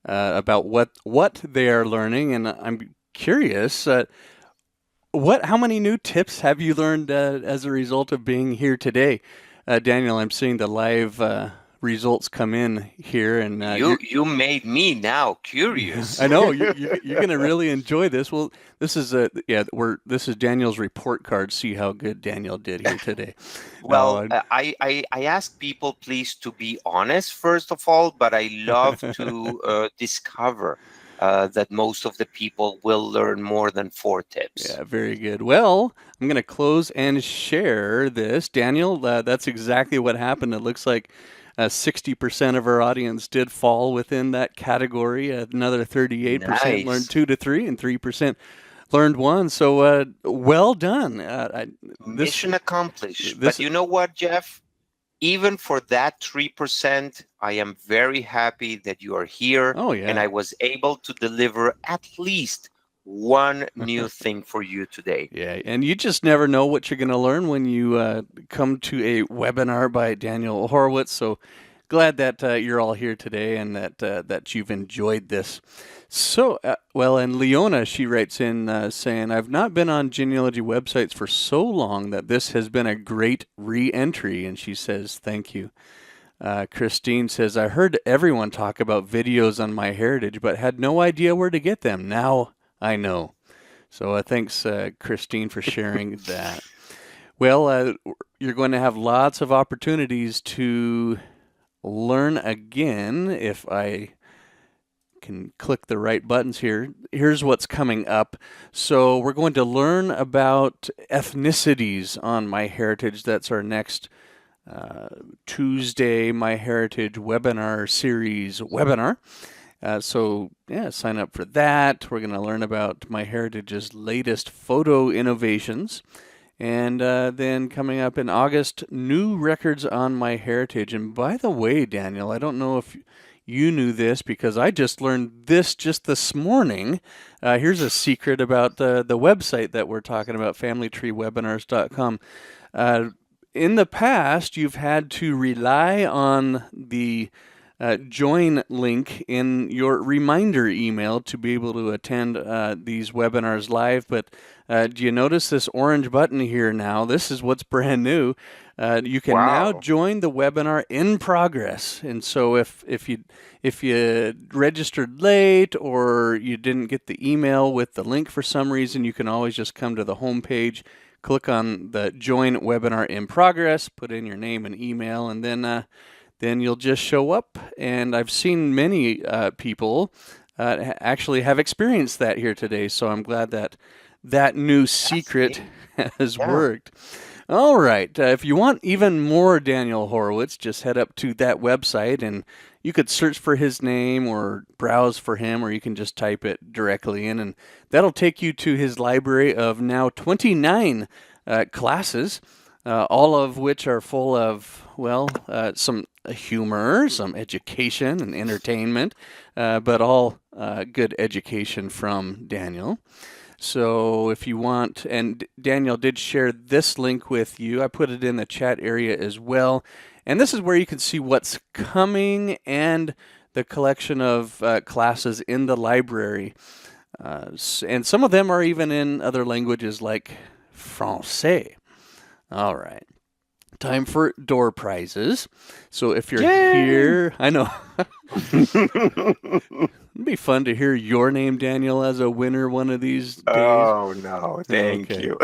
about what they are learning, and I'm curious. How many new tips have you learned as a result of being here today, Daniel? I'm seeing the live results come in here, and you made me now curious. I know you're going to really enjoy this. Well, this is this is Daniel's report card. See how good Daniel did here today. Well, I ask people please to be honest first of all, but I love to discover that most of the people will learn more than 4 tips. Yeah, very good. Well, I'm going to close and share this. Daniel, that's exactly what happened. It looks like 60% of our audience did fall within that category. Another 38% learned 2 to 3, and 3% learned 1. So well done. Mission accomplished. But you know what, Jeff? Even for that 3%, I am very happy that you are here. Oh, yeah. And I was able to deliver at least one new thing for you today. Yeah, and you just never know what you're going to learn when you come to a webinar by Daniel Horowitz. So glad that you're all here today and that you've enjoyed this. So, and Leona, she writes in saying, I've not been on genealogy websites for so long that this has been a great re-entry. And she says, thank you. Christine says, I heard everyone talk about videos on MyHeritage, but had no idea where to get them. Now I know. So thanks, Christine, for sharing that. Well, you're going to have lots of opportunities to learn again if I can click the right buttons here. Here's what's coming up. So we're going to learn about ethnicities on MyHeritage. That's our next Tuesday MyHeritage webinar series webinar. So sign up for that. We're going to learn about MyHeritage's latest photo innovations. And then coming up in August, new records on MyHeritage. And by the way, Daniel, I don't know if you knew this because I just learned this just this morning. Here's a secret about the website that we're talking about, familytreewebinars.com. in the past, you've had to rely on the join link in your reminder email to be able to attend these webinars live. But do you notice this orange button here now? This is what's brand new. You can now Wow. join the webinar in progress. And so if you registered late or you didn't get the email with the link for some reason, you can always just come to the home page, click on the join webinar in progress, put in your name and email, and then you'll just show up. And I've seen many people actually have experienced that here today. So I'm glad that that new secret has worked. All right. If you want even more Daniel Horowitz, just head up to that website and you could search for his name or browse for him, or you can just type it directly in, and that'll take you to his library of now 29 classes, all of which are full of, well, some humor, some education and entertainment, but all good education from Daniel. So if you want, and Daniel did share this link with you, I put it in the chat area as well. And this is where you can see what's coming and the collection of classes in the library. And some of them are even in other languages like Francais. All right. Time for door prizes. So if you're here, I know. It'd be fun to hear your name, Daniel, as a winner one of these days. Oh, no, thank you.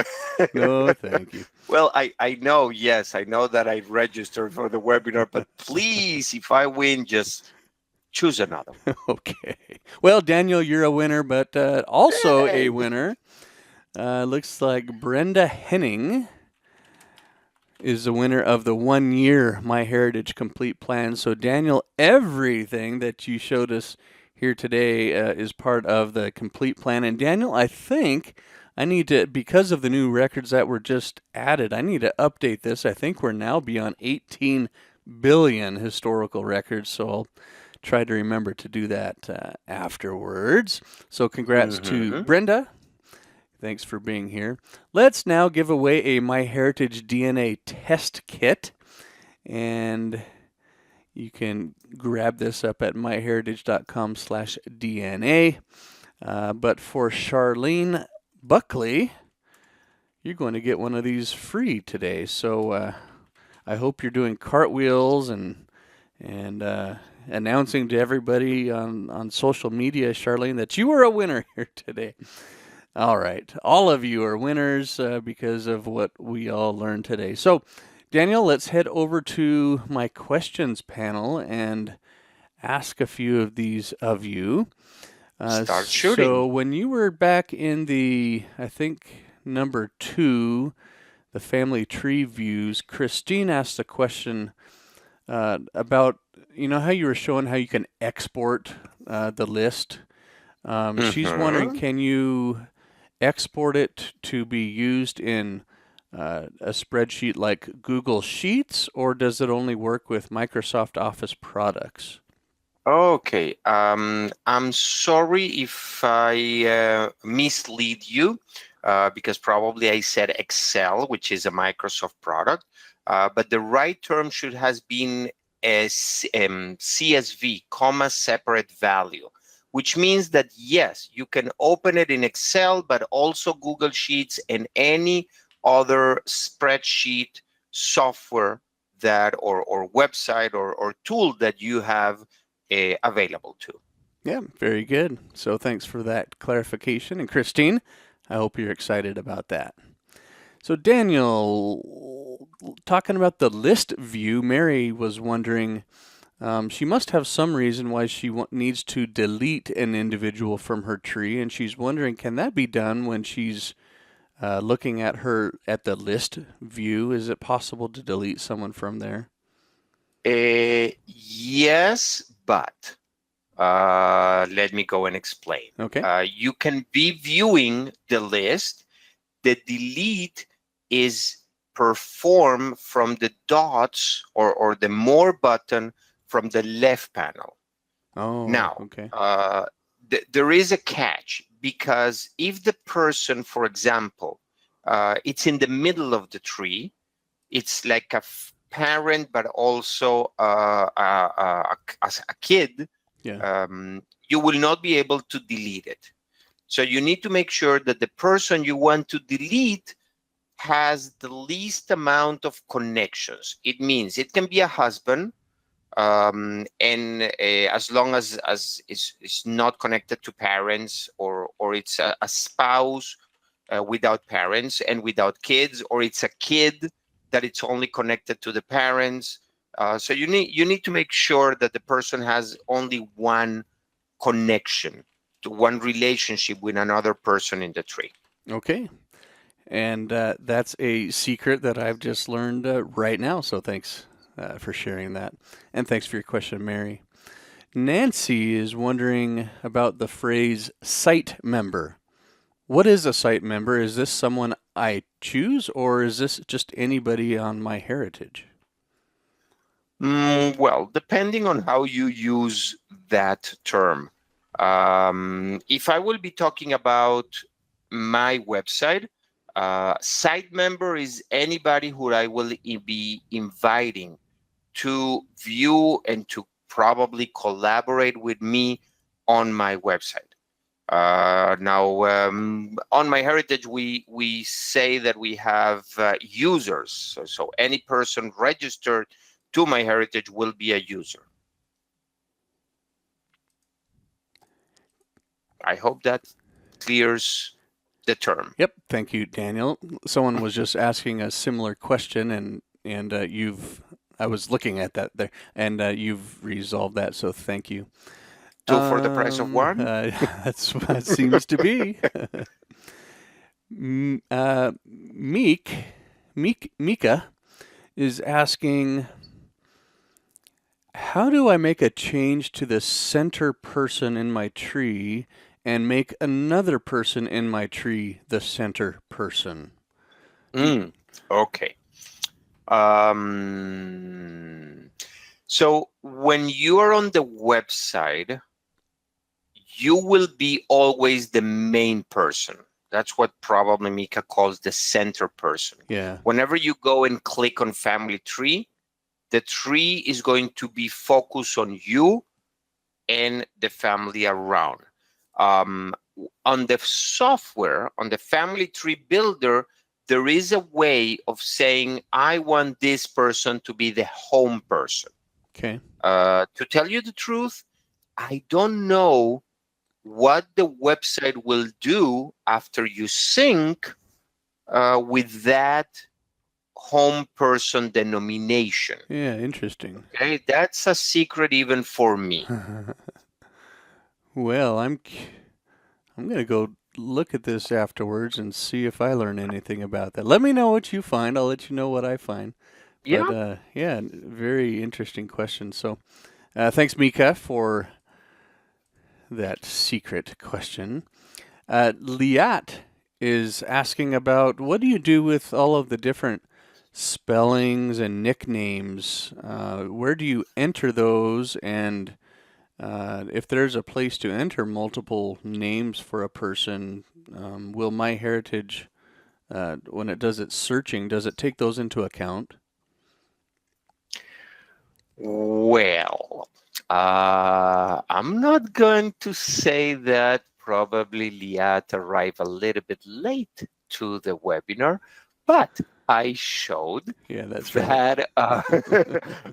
No, thank you. Well, I know, yes, I know that I registered for the webinar, but please, if I win, just choose another one. Okay. Well, Daniel, you're a winner, but also a winner. Looks like Brenda Henning is the winner of the 1-year MyHeritage Complete Plan. So, Daniel, everything that you showed us here today is part of the complete plan. And Daniel, I think I need to, because of the new records that were just added, I need to update this. I think we're now beyond 18 billion historical records. So I'll try to remember to do that afterwards. So congrats to Brenda. Thanks for being here. Let's now give away a MyHeritage DNA test kit. And you can grab this up at myheritage.com/DNA. But for Charlene Buckley, you're going to get one of these free today. So I hope you're doing cartwheels and announcing to everybody on social media, Charlene, that you are a winner here today. All right. All of you are winners because of what we all learned today. So, Daniel, let's head over to my questions panel and ask a few of these of you. Start shooting. So when you were back in the, I think, number 2, the family tree views, Christine asked a question about, you know, how you were showing how you can export the list. She's wondering, can you export it to be used in a spreadsheet like Google Sheets, or does it only work with Microsoft Office products? Okay, I'm sorry if I mislead you, because probably I said Excel, which is a Microsoft product, but the right term should has been a CSV, comma separate value, which means that yes, you can open it in Excel, but also Google Sheets and any other spreadsheet software that or website or tool that you have available to. Yeah, very good. So thanks for that clarification. And Christine, I hope you're excited about that. So Daniel, talking about the list view, Mary was wondering, she must have some reason why she needs to delete an individual from her tree, and she's wondering, can that be done when she's looking at the list view? Is it possible to delete someone from there? Yes, but let me go and explain. Okay. You can be viewing the list. The delete is performed from the dots or the more button from the left panel. Oh, now, okay. There is a catch, because if the person, for example, it's in the middle of the tree, it's like a parent, but also as a kid, Yeah. you will not be able to delete it. So you need to make sure that the person you want to delete has the least amount of connections. It means it can be a husband, and as long as it's not connected to parents, or it's a spouse without parents and without kids, or it's a kid that it's only connected to the parents. So you need to make sure that the person has only one connection, to one relationship with another person in the tree. Okay. And that's a secret that I've just learned right now. So thanks for sharing that. And thanks for your question, Mary. Nancy is wondering about the phrase site member. What is a site member? Is this someone I choose, or is this just anybody on MyHeritage? Well, depending on how you use that term. If I will be talking about my website, site member is anybody who I will be inviting to view and to probably collaborate with me on my website. Now, on MyHeritage, we say that we have users. So any person registered to MyHeritage will be a user. I hope that clears the term. Yep. Thank you, Daniel. Someone was just asking a similar question, and I was looking at that there, and you've resolved that. So thank you. Two for the price of one. That's what it seems to be. Mika is asking, how do I make a change to the center person in my tree and make another person in my tree the center person? Okay. So when you are on the website, you will be always the main person. That's what probably Mika calls the center person. Yeah. Whenever you go and click on family tree, the tree is going to be focused on you and the family around. On the software, on the family tree builder, there is a way of saying, I want this person to be the home person. Okay. To tell you the truth, I don't know what the website will do after you sync with that home person denomination. Yeah, interesting. Okay, that's a secret even for me. Well, I'm going to go look at this afterwards and see if I learn anything about that. Let me know what you find. I'll let you know what I find. Yeah. But yeah, very interesting question. So thanks, Mika, for that secret question. Liat is asking about, what do you do with all of the different spellings and nicknames? Where do you enter those? And if there's a place to enter multiple names for a person, will MyHeritage, when it does its searching, does it take those into account? Well, I'm not going to say that. Probably Liat arrived a little bit late to the webinar, but I showed that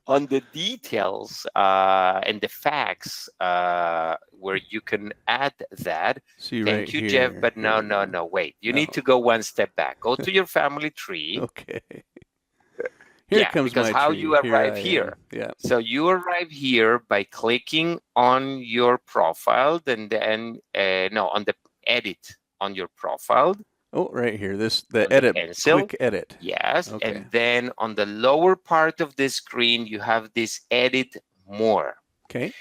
on the details and the facts where you can add that. Thank you, Jeff. But no, wait. You need to go one step back. Go to your family tree. Okay. Here comes because my how tree. you arrive here. Yeah. So you arrive here by clicking on your profile, and then on the edit on your profile. Oh, right here. The edit, quick edit. Yes. Okay. And then on the lower part of the screen, you have this edit more. Okay.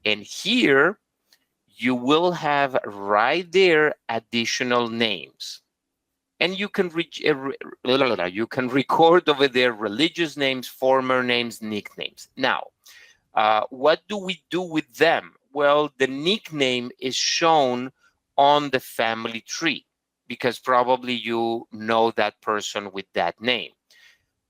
And here you will have right there additional names. And you can record over there religious names, former names, nicknames. Now, what do we do with them? Well, the nickname is shown on the family tree because probably you know that person with that name.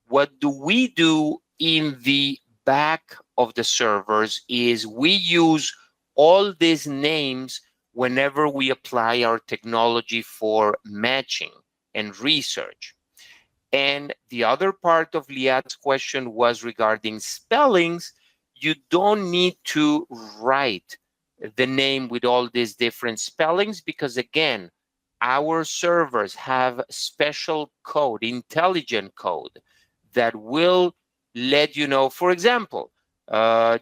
What do we do in the back of the servers is we use all these names whenever we apply our technology for matching and research. And the other part of Liat's question was regarding spellings. You don't need to write the name with all these different spellings because, again, our servers have special code, intelligent code, that will let you know. For example,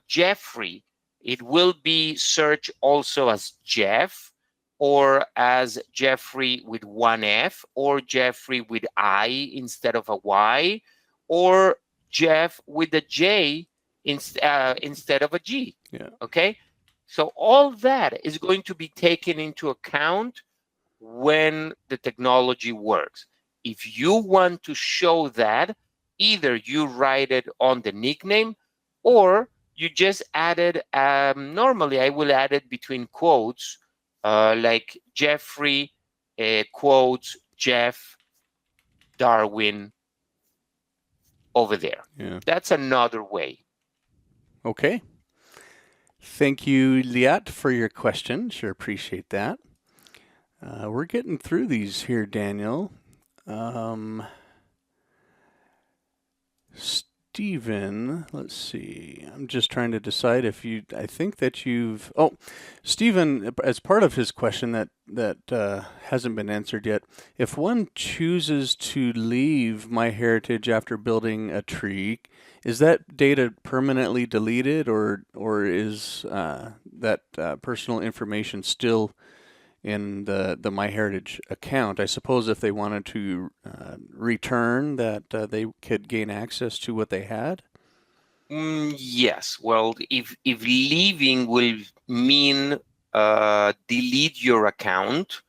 Jeffrey, it will be searched also as Jeff, or as Jeffrey with one F, or Jeffrey with I instead of a Y, or Jeff with a J instead of a G. Yeah. Okay? So all that is going to be taken into account when the technology works. If you want to show that, either you write it on the nickname or you just add it, normally I will add it between quotes, like Jeffrey quotes Jeff Darwin over there. Yeah. That's another way. Okay. Thank you, Liat, for your question. Sure appreciate that. We're getting through these here, Daniel. Stephen, let's see. I'm just trying to decide if I think that you've. Oh, Stephen, as part of his question that hasn't been answered yet, if one chooses to leave MyHeritage after building a tree, is that data permanently deleted, or is that personal information still in the MyHeritage account? I suppose if they wanted to return, that they could gain access to what they had. Yes. Well, if leaving will mean delete your account,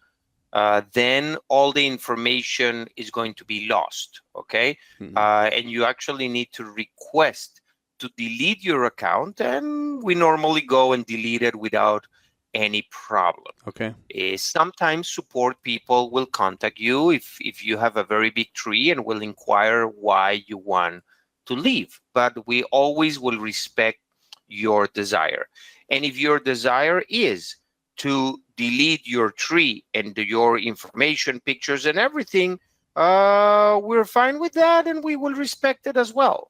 then all the information is going to be lost. Okay. Mm-hmm. And you actually need to request to delete your account, and we normally go and delete it without any problem. Okay. Sometimes support people will contact you if you have a very big tree and will inquire why you want to leave, but we always will respect your desire. And if your desire is to delete your tree and your information, pictures and everything, we're fine with that and we will respect it as well.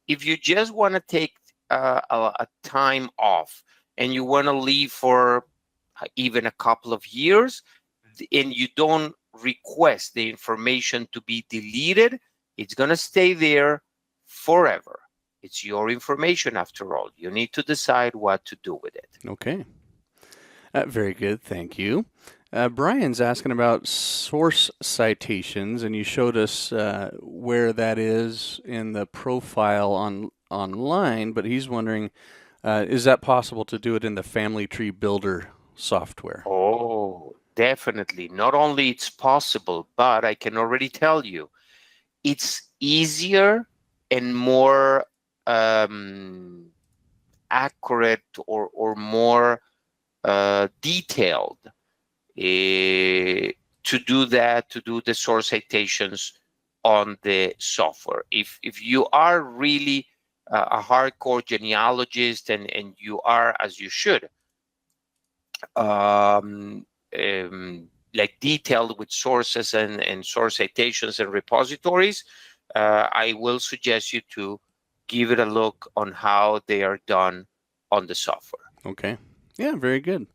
If you just want to take a time off and you want to leave for even a couple of years, and you don't request the information to be deleted, it's going to stay there forever. It's your information after all. You need to decide what to do with it. Okay. Very good. Thank you. Brian's asking about source citations, and you showed us where that is in the profile online, but he's wondering, is that possible to do it in the Family Tree Builder software? Oh, definitely. Not only it's possible, but I can already tell you, it's easier and more accurate or more detailed to do that, to do the source citations on the software. If you are really a hardcore genealogist and you are, as you should, like detailed with sources and source citations and repositories, I will suggest you to give it a look on how they are done on the software. Okay. Yeah, very good.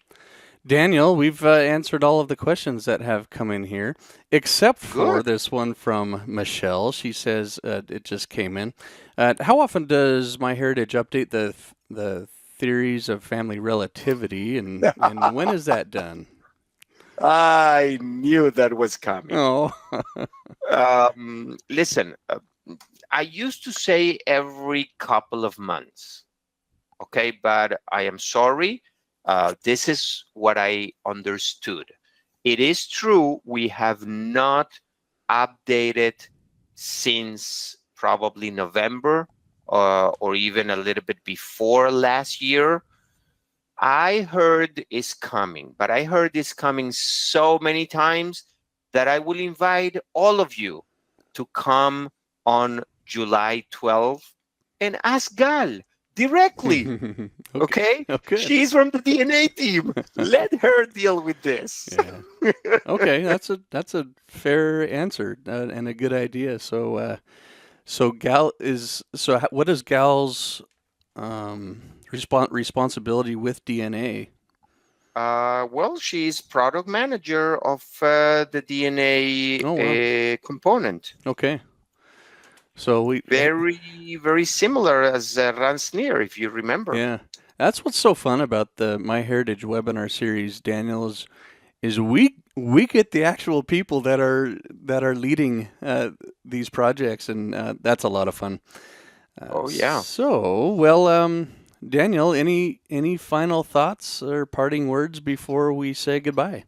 Daniel, we've answered all of the questions that have come in here, except for this one from Michelle. She says it just came in. How often does MyHeritage update the theories of family relativity, and when is that done? I knew that was coming. Oh. Listen, I used to say every couple of months, okay, but I am sorry. This is what I understood. It is true we have not updated since probably November or even a little bit before last year. I heard it's coming, but I heard it's coming so many times that I will invite all of you to come on July 12th, and ask Gal directly. Okay? Okay. She's from the DNA team. Let her deal with this. Yeah. Okay, that's a fair answer and a good idea. So Gal is what is Gal's responsibility with DNA? Well, she's product manager of the DNA Oh wow. component. Okay. So we Very, very similar as Ransneer, if you remember. yeah. That's what's so fun about the MyHeritage webinar series, Daniel, is we get the actual people that are leading these projects, and that's a lot of fun. Oh, yeah. So, well, Daniel, any final thoughts or parting words before we say goodbye?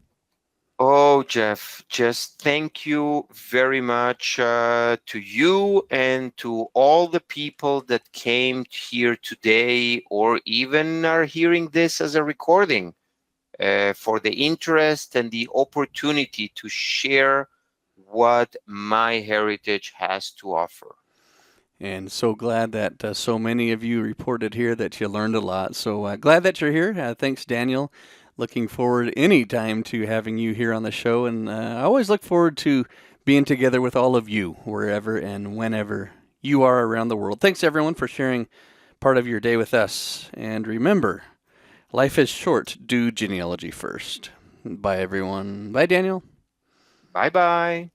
Oh, Jeff, just thank you very much to you and to all the people that came here today or even are hearing this as a recording for the interest and the opportunity to share what MyHeritage has to offer. And so glad that so many of you reported here that you learned a lot. So glad that you're here. Thanks, Daniel. Looking forward anytime to having you here on the show. And I always look forward to being together with all of you, wherever and whenever you are around the world. Thanks, everyone, for sharing part of your day with us. And remember, life is short. Do genealogy first. Bye, everyone. Bye, Daniel. Bye-bye.